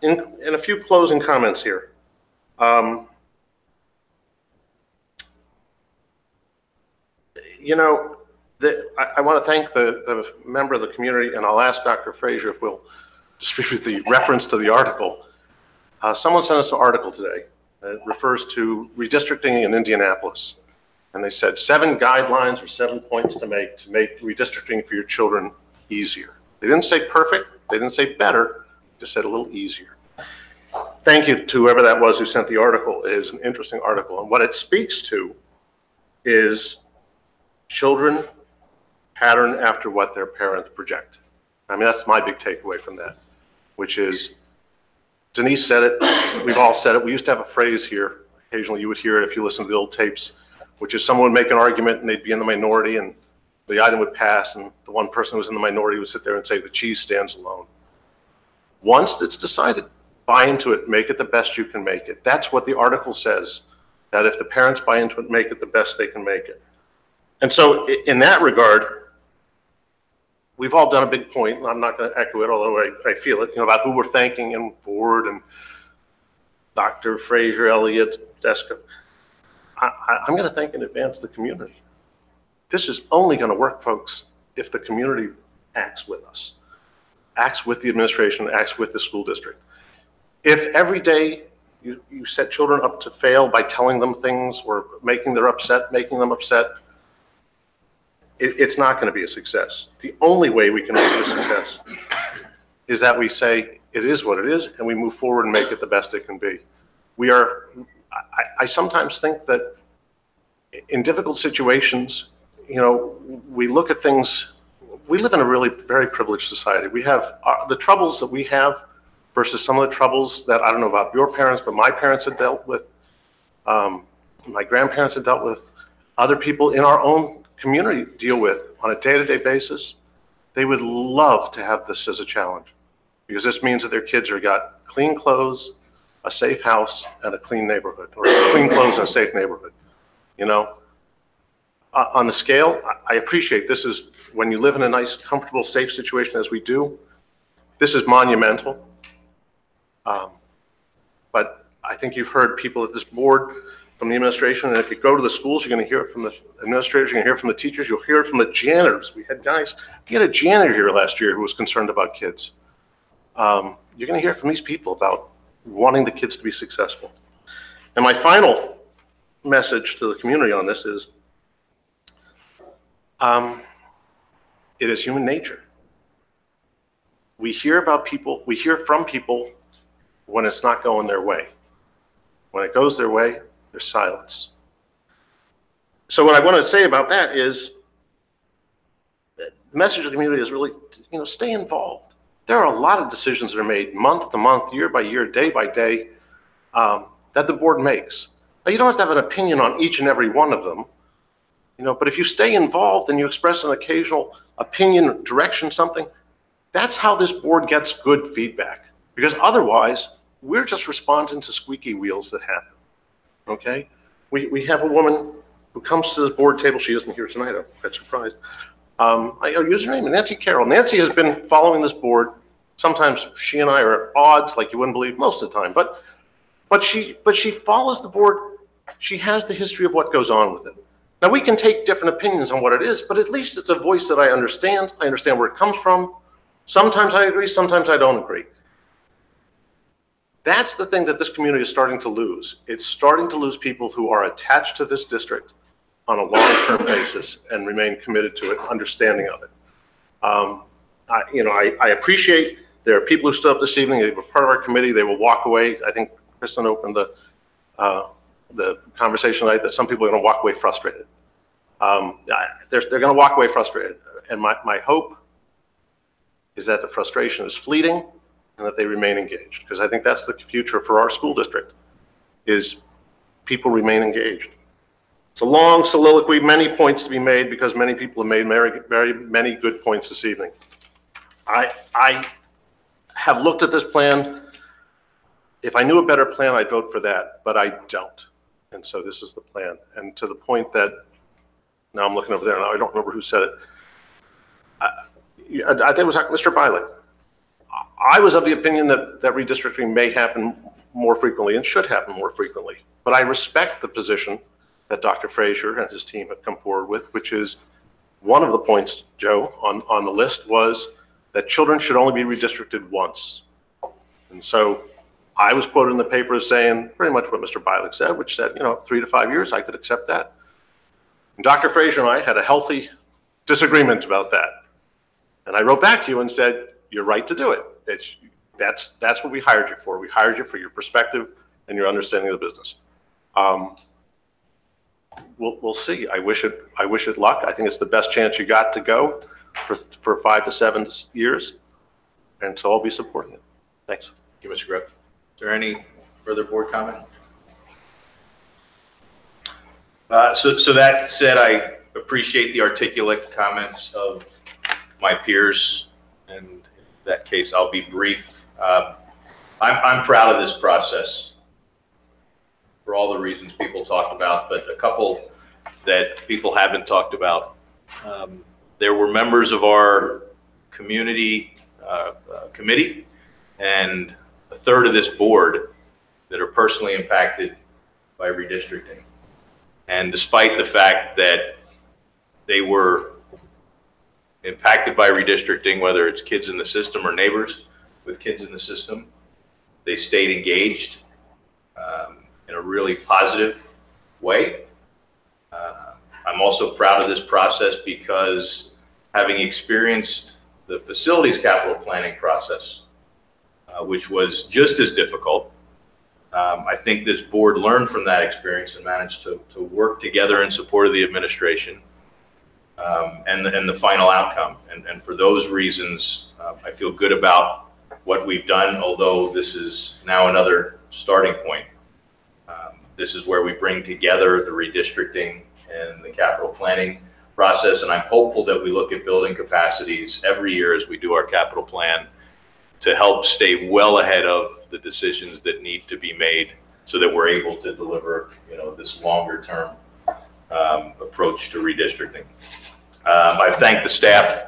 In a few closing comments here. I want to thank the member of the community, and I'll ask Dr. Frazier if we'll distribute the reference to the article. Someone sent us an article today that refers to redistricting in Indianapolis. And they said 7 guidelines or 7 points to make redistricting for your children easier. They didn't say perfect, they didn't say better, just said a little easier. Thank you to whoever that was who sent the article. It is an interesting article. And what it speaks to is children pattern after what their parents project. I mean, that's my big takeaway from that, which is, Denise said it, we've all said it. We used to have a phrase here, occasionally you would hear it if you listen to the old tapes, which is someone would make an argument and they'd be in the minority and the item would pass and the one person who was in the minority would sit there and say, the cheese stands alone. Once it's decided, buy into it, make it the best you can make it. That's what the article says, that if the parents buy into it, make it the best they can make it. And so in that regard, we've all done a big point, and I'm not going to echo it, although I feel it, about who we're thanking and board and Dr. Frazier, Elliott, Deska. I'm going to thank in advance the community. This is only going to work, folks, if the community acts with us, acts with the administration, acts with the school district. If every day you set children up to fail by telling them things or making them upset, it's not going to be a success. The only way we can make it a success is that we say it is what it is and we move forward and make it the best it can be. I sometimes think that in difficult situations, we look at things, we live in a really very privileged society. We have the troubles that we have versus some of the troubles that, I don't know about your parents, but my parents had dealt with, my grandparents had dealt with, other people in our own community deal with on a day-to-day basis. They would love to have this as a challenge because this means that their kids are got clean clothes, a safe house, and a clean neighborhood, or clean clothes and a safe neighborhood. On the scale, I appreciate this is, when you live in a nice, comfortable, safe situation as we do, this is monumental. But I think you've heard people at this board, from the administration, and if you go to the schools, you're going to hear it from the administrators, you're going to hear it from the teachers, you'll hear it from the janitors. We had a janitor here last year who was concerned about kids. You're going to hear from these people about wanting the kids to be successful. And my final message to the community on this is, it is human nature. We hear from people when it's not going their way. When it goes their way, there's silence. So what I want to say about that is, the message of the community is really, stay involved. There are a lot of decisions that are made month to month, year by year, day by day, that the board makes. Now, you don't have to have an opinion on each and every one of them, but if you stay involved and you express an occasional opinion, direction, something, that's how this board gets good feedback. Because otherwise, we're just responding to squeaky wheels that happen. Okay? We have a woman who comes to this board table. She isn't here tonight. I'm quite surprised. I'll use her name, Nancy Carroll. Nancy has been following this board. Sometimes she and I are at odds, like you wouldn't believe, most of the time. But she follows the board. She has the history of what goes on with it. Now, we can take different opinions on what it is, but at least it's a voice that I understand. I understand where it comes from. Sometimes I agree, sometimes I don't agree. That's the thing that this community is starting to lose. It's starting to lose people who are attached to this district on a long-term basis and remain committed to it, understanding of it. I appreciate there are people who stood up this evening. They were part of our committee. They will walk away. I think Kristen opened the conversation tonight that some people are going to walk away frustrated. They're going to walk away frustrated. And my hope is that the frustration is fleeting and that they remain engaged, because I think that's the future for our school district, is people remain engaged. It's a long soliloquy, many points to be made, because many people have made very many good points this evening. I have looked at this plan. If I knew a better plan, I'd vote for that, but I don't. And so this is the plan. And to the point that, now I'm looking over there, and I don't remember who said it. I think it was Mr. Bilek. I was of the opinion that redistricting may happen more frequently and should happen more frequently. But I respect the position that Dr. Frazier and his team have come forward with, which is one of the points, Joe, on the list was that children should only be redistricted once. And so I was quoted in the paper as saying pretty much what Mr. Bilek said, which said, 3 to 5 years, I could accept that. And Dr. Frazier and I had a healthy disagreement about that. And I wrote back to you and said, you're right to do it. That's what we hired you for. We hired you for your perspective and your understanding of the business. We'll see. I wish it luck. I think it's the best chance you got to go for 5 to 7 years. And so I'll be supporting it. Thanks. Thank you, Mr. Greb. Is there any further board comment? So that said, I appreciate the articulate comments of my peers, and in that case, I'll be brief. I'm proud of this process for all the reasons people talked about, but a couple that people haven't talked about. There were members of our community committee and a third of this board that are personally impacted by redistricting. And despite the fact that they were impacted by redistricting, whether it's kids in the system or neighbors with kids in the system, they stayed engaged in a really positive way. I'm also proud of this process because, having experienced the facilities capital planning process, which was just as difficult, I think this board learned from that experience and managed to work together in support of the administration and the final outcome. And for those reasons, I feel good about what we've done, although this is now another starting point. This is where we bring together the redistricting and the capital planning process, and I'm hopeful that we look at building capacities every year as we do our capital plan to help stay well ahead of the decisions that need to be made so that we're able to deliver, this longer term approach to redistricting. I've thanked the staff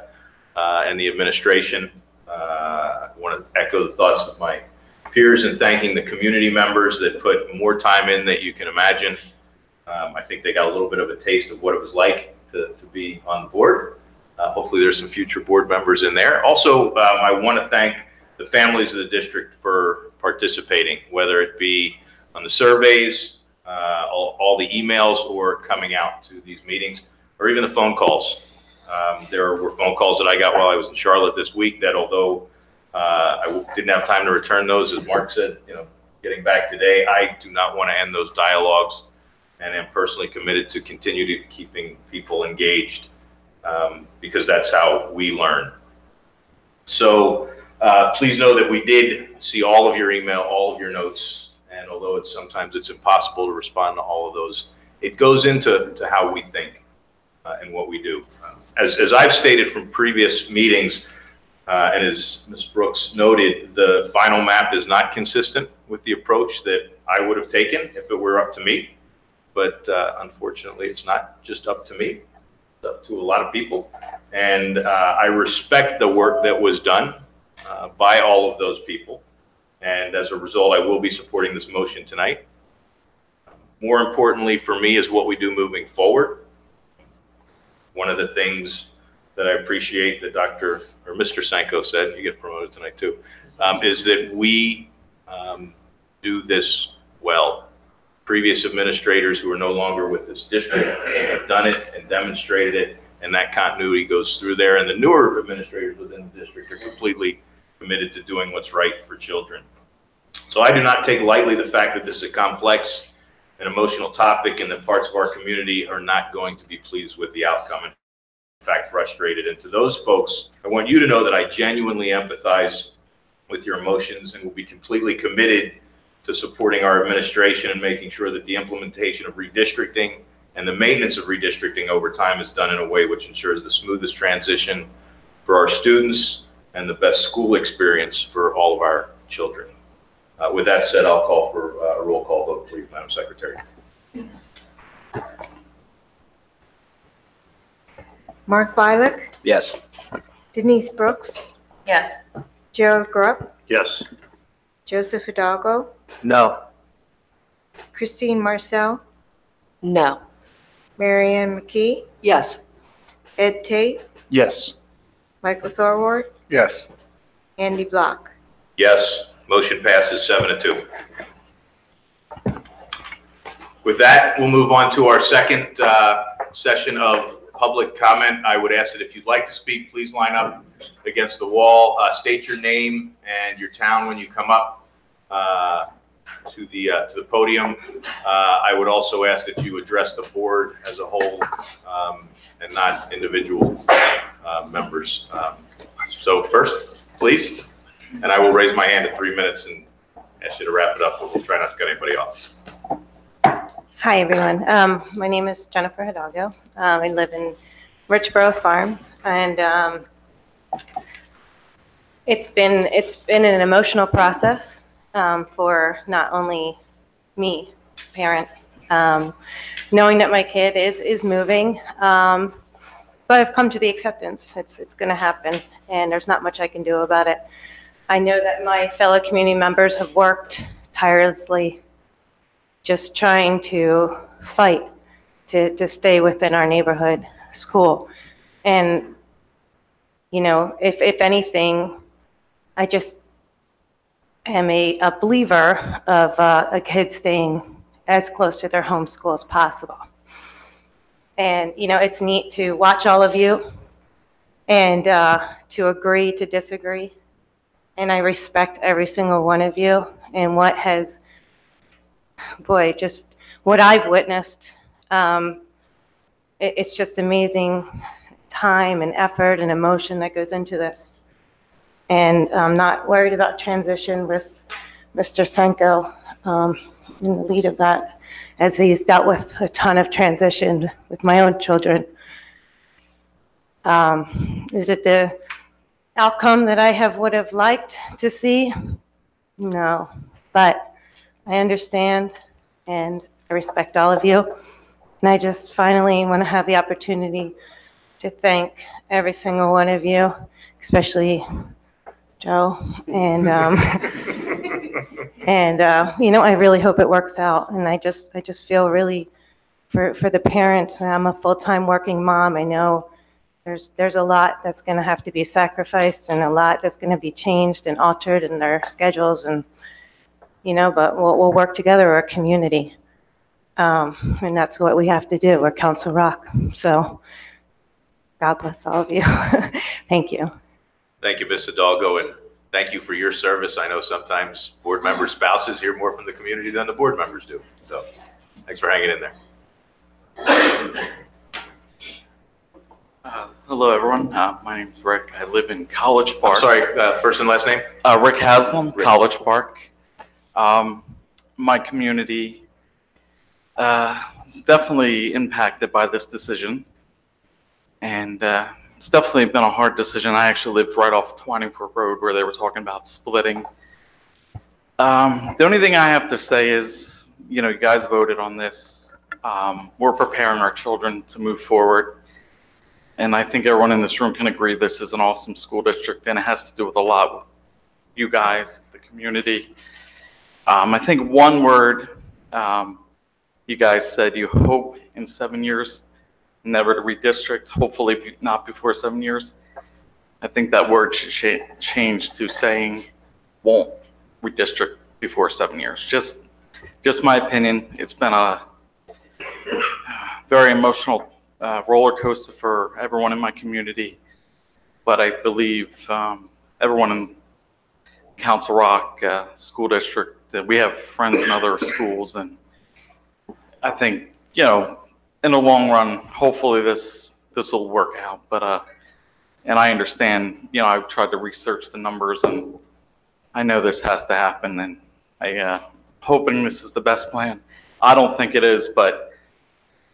and the administration. I want to echo the thoughts of my peers in thanking the community members that put more time in than you can imagine. I think they got a little bit of a taste of what it was like to be on the board. Hopefully there's some future board members in there. Also, I want to thank the families of the district for participating, whether it be on the surveys, all the emails, or coming out to these meetings, or even the phone calls. There were phone calls that I got while I was in Charlotte this week that, although I didn't have time to return those, as Mark said, getting back today, I do not want to end those dialogues, and am personally committed to continue to keeping people engaged because that's how we learn. So please know that we did see all of your email, all of your notes, and although sometimes it's impossible to respond to all of those, it goes into how we think and what we do. As I've stated from previous meetings, and as Ms. Brooks noted, the final map is not consistent with the approach that I would have taken if it were up to me. But unfortunately, it's not just up to me. It's up to a lot of people. And I respect the work that was done by all of those people. And as a result, I will be supporting this motion tonight. More importantly for me is what we do moving forward. One of the things that I appreciate that Mr. Sanko said, you get promoted tonight too, is that we do this well. Previous administrators who are no longer with this district have done it and demonstrated it, and that continuity goes through there. And the newer administrators within the district are completely committed to doing what's right for children. So I do not take lightly the fact that this is a complex and emotional topic and that parts of our community are not going to be pleased with the outcome. In fact, frustrated. And to those folks, I want you to know that I genuinely empathize with your emotions and will be completely committed to supporting our administration and making sure that the implementation of redistricting and the maintenance of redistricting over time is done in a way which ensures the smoothest transition for our students and the best school experience for all of our children. With that said, I'll call for a roll call vote, please, Madam Secretary. Mark Bialik, Yes. Denise Brooks, Yes. Gerald Grupp, Yes. Joseph Hidalgo, No. Christine Marcel, No. Marianne McKee, Yes. Ed Tate, Yes. Michael Thorward, Yes. Andy Block. Yes, motion passes 7-2. With that, we'll move on to our second session of public comment. I would ask that if you'd like to speak, please line up against the wall. State your name and your town when you come up to the podium. I would also ask that you address the board as a whole and not individual members. So first, please, and I will raise my hand at 3 minutes and ask you to wrap it up, but we'll try not to cut anybody off. Hi, everyone. My name is Jennifer Hidalgo. I live in Richboro Farms, and it's been an emotional process for not only me, parent, knowing that my kid is moving, but I've come to the acceptance. It's going to happen, and there's not much I can do about it. I know that my fellow community members have worked tirelessly just trying to fight to stay within our neighborhood school. And, you know, if anything, I just am a believer of a kid staying as close to their home school as possible. And, you know, it's neat to watch all of you and to agree to disagree. And I respect every single one of you and what has, boy, just what I've witnessed. It's just amazing time and effort and emotion that goes into this. And I'm not worried about transition with Mr. Senko in the lead of that, as he's dealt with a ton of transition with my own children. Is it the outcome that I would have liked to see? No, but I understand and I respect all of you. And I just finally want to have the opportunity to thank every single one of you, especially Joe. And, you know, I really hope it works out. And I just feel really for the parents. I'm a full-time working mom. I know there's a lot that's going to have to be sacrificed and a lot that's going to be changed and altered in their schedules. And, you know, but we'll work together, we're a community. And that's what we have to do. We're Council Rock. So God bless all of you. Thank you. Thank you, Ms. Hidalgo, and thank you for your service. I know sometimes board members' spouses hear more from the community than the board members do. So thanks for hanging in there. Hello, everyone. My name's Rick. I live in College Park. I'm sorry, first and last name? Rick Haslam, College Park. My community is definitely impacted by this decision. And it's definitely been a hard decision. I actually lived right off Twiningford Road where they were talking about splitting. The only thing I have to say is, you know, you guys voted on this. We're preparing our children to move forward. And I think everyone in this room can agree this is an awesome school district, and it has to do with a lot with you guys, the community. I think one word you guys said, you hope in 7 years never to redistrict, hopefully not before 7 years. I think that word should change to saying won't redistrict before 7 years. Just my opinion. It's been a very emotional roller coaster for everyone in my community. But I believe everyone in Council Rock School District, we have friends in other schools, and I think, you know, in the long run, hopefully this will work out. But and I understand, you know, I've tried to research the numbers, and I know this has to happen, and I hoping this is the best plan. I don't think it is, but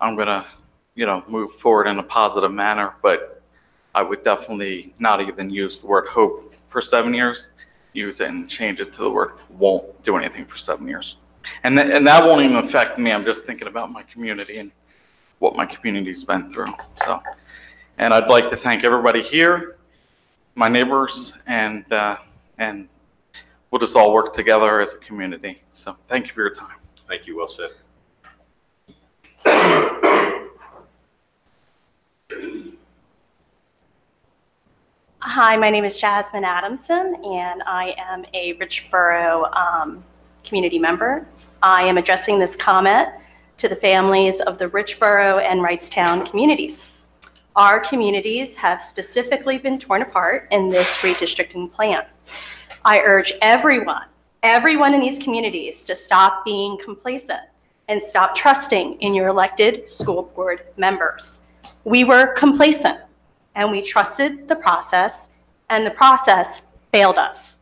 I'm gonna, you know, move forward in a positive manner. But I would definitely not even use the word hope for 7 years. Use it and change it to the word won't do anything for 7 years. And that won't even affect me. I'm just thinking about my community and what my community's been through. So, and I'd like to thank everybody here, my neighbors, and we'll just all work together as a community. So thank you for your time. Thank you. Well said. Hi, my name is Jasmine Adamson, and I am a Richboro community member. I am addressing this comment to the families of the Richboro and Wrightstown communities. Our communities have specifically been torn apart in this redistricting plan. I urge everyone in these communities to stop being complacent and stop trusting in your elected school board members. We were complacent and we trusted the process, and the process failed us.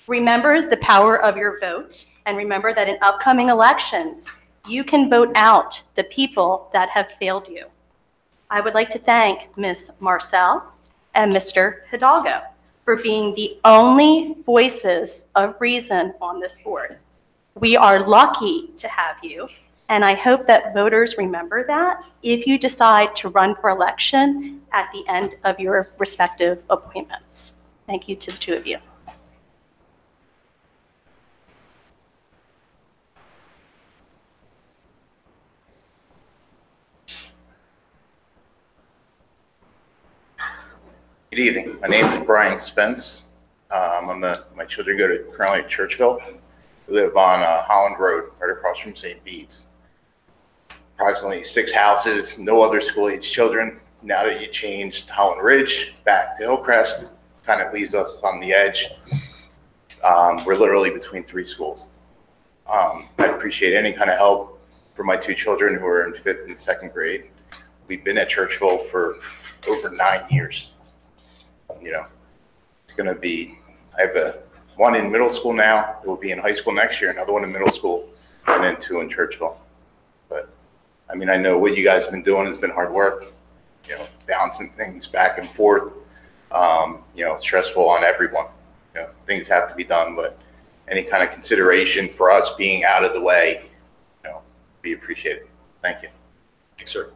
Remember the power of your vote, and remember that in upcoming elections, you can vote out the people that have failed you. I would like to thank Ms. Marcel and Mr. Hidalgo for being the only voices of reason on this board. We are lucky to have you, and I hope that voters remember that if you decide to run for election at the end of your respective appointments. Thank you to the two of you. Good evening. My name is Brian Spence. My children go to currently at Churchville. We live on Holland Road, right across from St. Bede's. Approximately 6 houses, no other school-age children. Now that you changed Holland Ridge back to Hillcrest, kind of leaves us on the edge. We're literally between 3 schools. I'd appreciate any kind of help for my 2 children who are in 5th and 2nd grade. We've been at Churchville for over 9 years. You know, it's going to be, I have one in middle school now, it will be in high school next year, another one in middle school, and then 2 in Churchville. But, I mean, I know what you guys have been doing has been hard work, you know, bouncing things back and forth, you know, stressful on everyone. You know, things have to be done, but any kind of consideration for us being out of the way, you know, be appreciated. Thank you. Thanks, sir.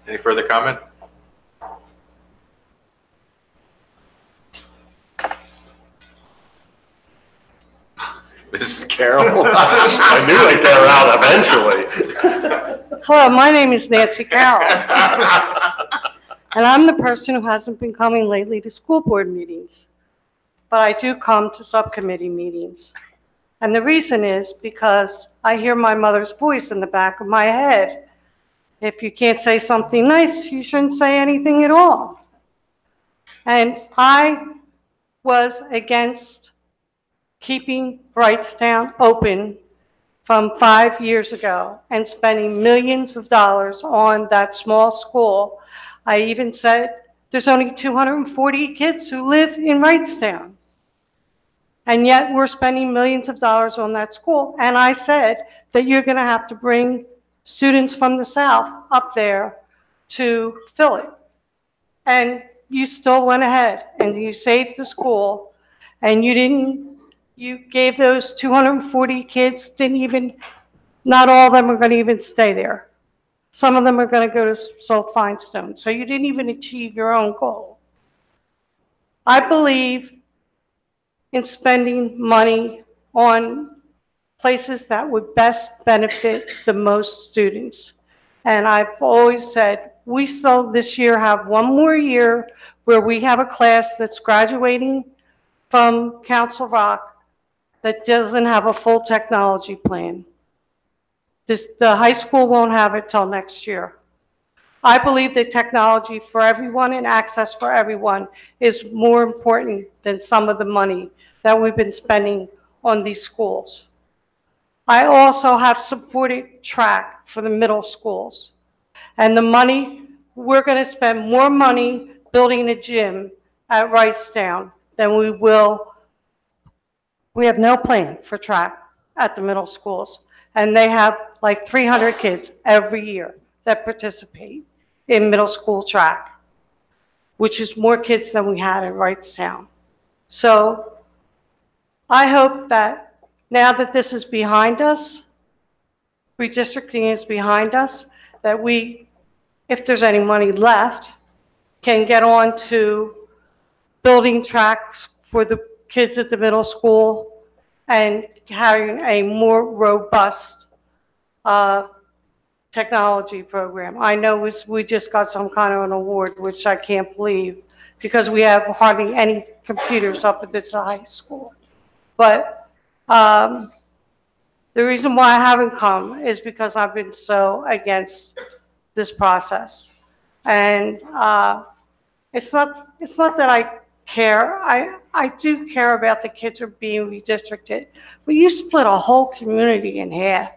Any further comment? Mrs. Carroll? I knew I'd get her out eventually. Hello, my name is Nancy Carroll. And I'm the person who hasn't been coming lately to school board meetings. But I do come to subcommittee meetings. And the reason is because I hear my mother's voice in the back of my head. If you can't say something nice, you shouldn't say anything at all. And I was against keeping Wrightstown open from 5 years ago and spending millions of dollars on that small school. I even said there's only 240 kids who live in Wrightstown. And yet we're spending millions of dollars on that school. And I said that you're going to have to bring students from the South up there to fill it. And you still went ahead and you saved the school, and you gave those 240 kids, not all of them are going to even stay there. Some of them are going to go to Soap Finestone. So you didn't even achieve your own goal. I believe in spending money on places that would best benefit the most students. And I've always said, we still this year have one more year where we have a class that's graduating from Council Rock that doesn't have a full technology plan. The high school won't have it till next year. I believe that technology for everyone and access for everyone is more important than some of the money that we've been spending on these schools. I also have supported track for the middle schools. And the money, we're going to spend more money building a gym at Ricetown than we will. We have no plan for track at the middle schools. And they have like 300 kids every year that participate in middle school track, which is more kids than we had at Wrightstown. So I hope that now that this is behind us, redistricting is behind us, that we, if there's any money left, can get on to building tracks for the kids at the middle school and having a more robust technology program. I know we just got some kind of an award, which I can't believe, because we have hardly any computers up at this high school. But the reason why I haven't come is because I've been so against this process. And it's not that I care. I do care about the kids who are being redistricted, but you split a whole community in half.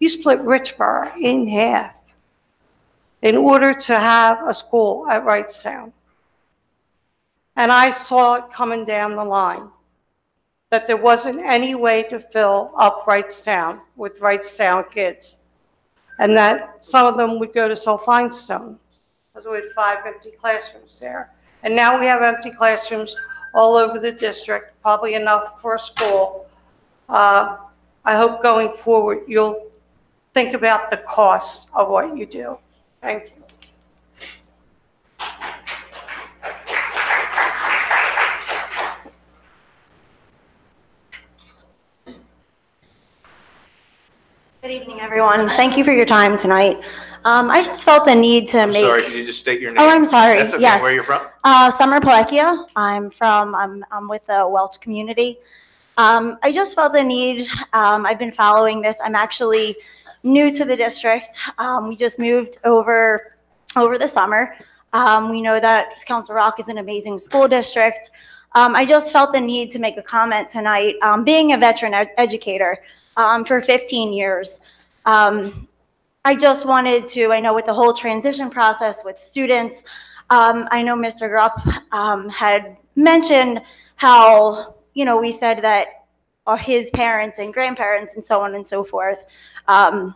You split Richboro in half in order to have a school at Wrightstown. And I saw it coming down the line, that there wasn't any way to fill up Wrightstown with Wrightstown kids, and that some of them would go to Sulphine-Stone, because we had 5 empty classrooms there. And now we have empty classrooms all over the district, probably enough for a school. I hope going forward you'll think about the cost of what you do. Thank you. Good evening, everyone. Thank you for your time tonight. I just felt the need to I'm sorry, can you just state your name? Oh, I'm sorry. That's okay. Yes. Where are you from? Summer Palekia. I'm with the Welch community. I just felt the need. I've been following this. I'm actually new to the district. We just moved over the summer. We know that Council Rock is an amazing school district. I just felt the need to make a comment tonight. Being a veteran educator for 15 years, I just wanted to, I know with the whole transition process with students, I know Mr. Grupp had mentioned how, we said that his parents and grandparents and so on and so forth have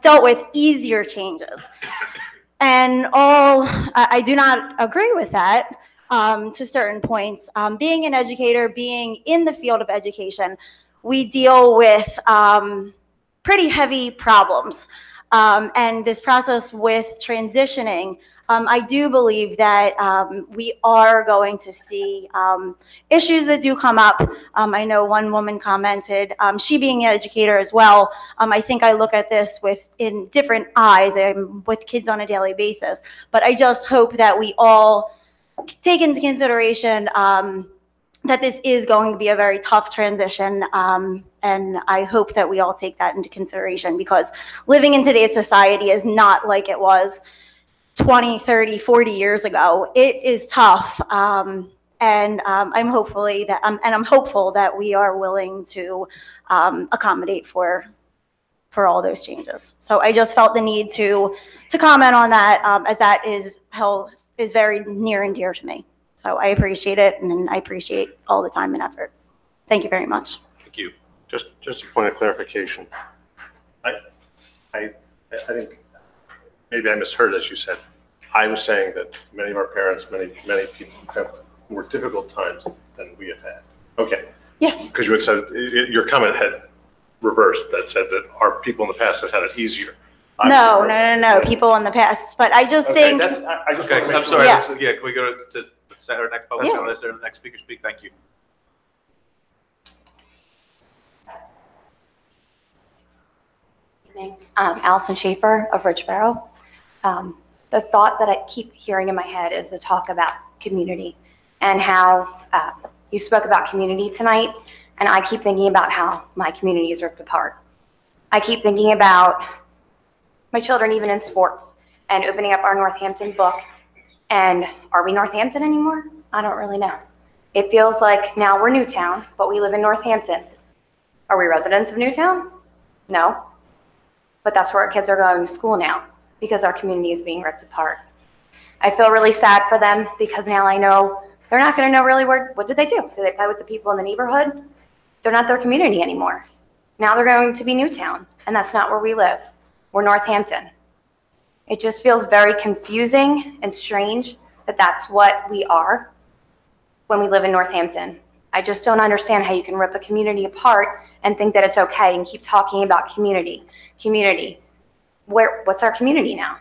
dealt with easier changes. And I do not agree with that to certain points. Being an educator, being in the field of education, we deal with pretty heavy problems. And this process with transitioning, I do believe that we are going to see issues that do come up. I know one woman commented, she being an educator as well, I think I look at this in different eyes. I'm with kids on a daily basis. But I just hope that we all take into consideration that this is going to be a very tough transition, and I hope that we all take that into consideration, because living in today's society is not like it was 20, 30, 40 years ago. It is tough, and I'm hopeful that we are willing to accommodate for all those changes. So I just felt the need to comment on that, as that is very near and dear to me. So I appreciate it, and I appreciate all the time and effort. Thank you very much. Thank you. Just a point of clarification. I think maybe I misheard as you said. I was saying that many of our parents, many people have more difficult times than we have had. Okay. Yeah. Because you said your comment had reversed, that said that our people in the past have had it easier. No. People in the past, but I just think. I'm sorry. Yeah. Can we go to our next public comment? The next speaker speak. Thank you. Allison Schaefer of Richboro. The thought that I keep hearing in my head is the talk about community, and how you spoke about community tonight, and I keep thinking about how my community is ripped apart. I keep thinking about my children, even in sports, and opening up our Northampton book. And are we Northampton anymore? I don't really know. It feels like now we're Newtown, but we live in Northampton. Are we residents of Newtown? No. But that's where our kids are going to school now because our community is being ripped apart. I feel really sad for them because now I know they're not going to know really what did they do? Do they play with the people in the neighborhood? They're not their community anymore. Now they're going to be Newtown, and that's not where we live. We're Northampton. It just feels very confusing and strange that that's what we are when we live in Northampton. I just don't understand how you can rip a community apart and think that it's okay and keep talking about community. Community. What's our community now?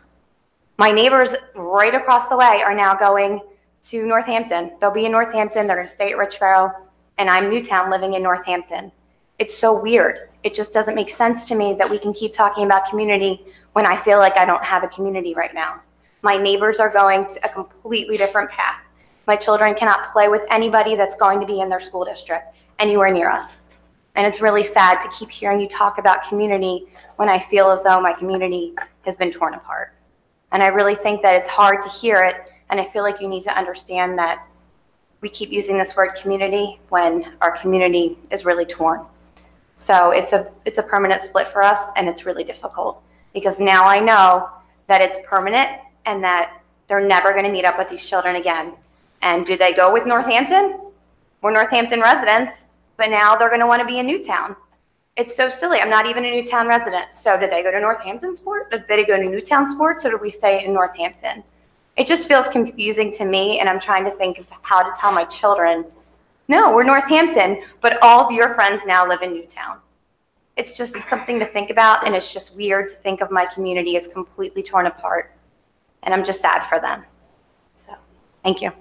My neighbors right across the way are now going to Northampton. They'll be in Northampton, they're gonna stay at Richboro, and I'm Newtown living in Northampton. It's so weird. It just doesn't make sense to me that we can keep talking about community when I feel like I don't have a community right now. My neighbors are going to a completely different path. My children cannot play with anybody that's going to be in their school district anywhere near us. And it's really sad to keep hearing you talk about community when I feel as though my community has been torn apart. And I really think that it's hard to hear it, and I feel like you need to understand that we keep using this word community when our community is really torn. So it's a permanent split for us, and it's really difficult because now I know that it's permanent and that they're never going to meet up with these children again. And do they go with Northampton? We're Northampton residents, but now they're going to want to be in Newtown. It's so silly. I'm not even a Newtown resident. So did they go to Northampton Sports? Did they go to Newtown Sports, or did we stay in Northampton? It just feels confusing to me, and I'm trying to think of how to tell my children, no, we're Northampton, but all of your friends now live in Newtown. It's just something to think about, and it's just weird to think of my community as completely torn apart. And I'm just sad for them. So, thank you.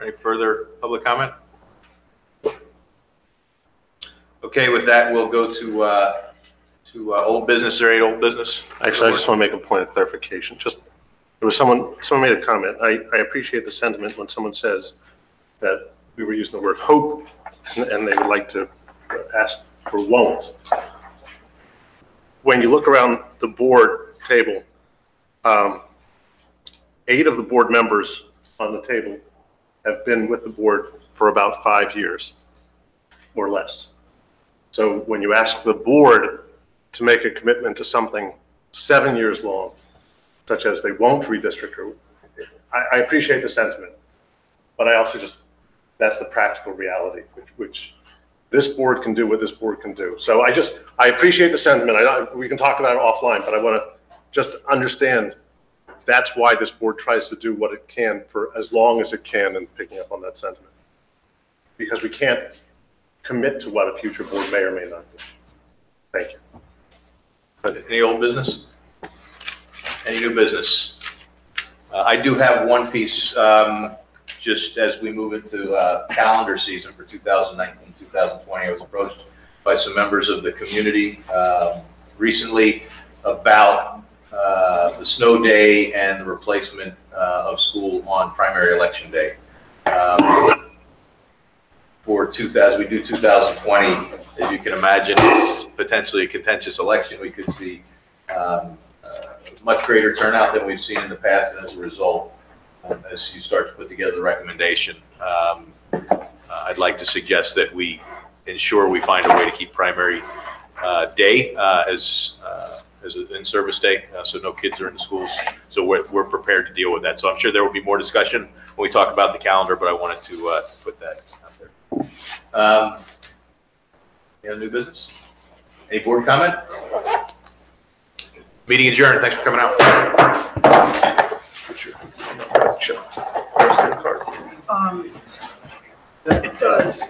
Any further public comment? Okay, with that, we'll go to old business or old business. Actually, I just want to make a point of clarification. There was someone made a comment. I appreciate the sentiment when someone says that we were using the word hope and they would like to ask for won't. When you look around the board table, 8 of the board members on the table have been with the board for about 5 years or less. So when you ask the board to make a commitment to something 7 years long, such as they won't redistrict, I appreciate the sentiment, but I also that's the practical reality, which this board can do what this board can do. So I appreciate the sentiment. We can talk about it offline, but I want to just understand that's why this board tries to do what it can for as long as it can in picking up on that sentiment. Because we can't commit to what a future board may or may not do. Thank you. Any old business? Any new business? I do have one piece, just as we move into calendar season for 2019, 2020. I was approached by some members of the community recently about the snow day and the replacement of school on primary election day. For 2000, we do 2020. As you can imagine, it's potentially a contentious election. We could see much greater turnout than we've seen in the past, and as a result, as you start to put together the recommendation, I'd like to suggest that we ensure we find a way to keep primary day as an in-service day, so no kids are in the schools. So we're prepared to deal with that. So I'm sure there will be more discussion when we talk about the calendar, but I wanted to put that out there. Any other new business? Any board comment? Meeting adjourned. Thanks for coming out. It does.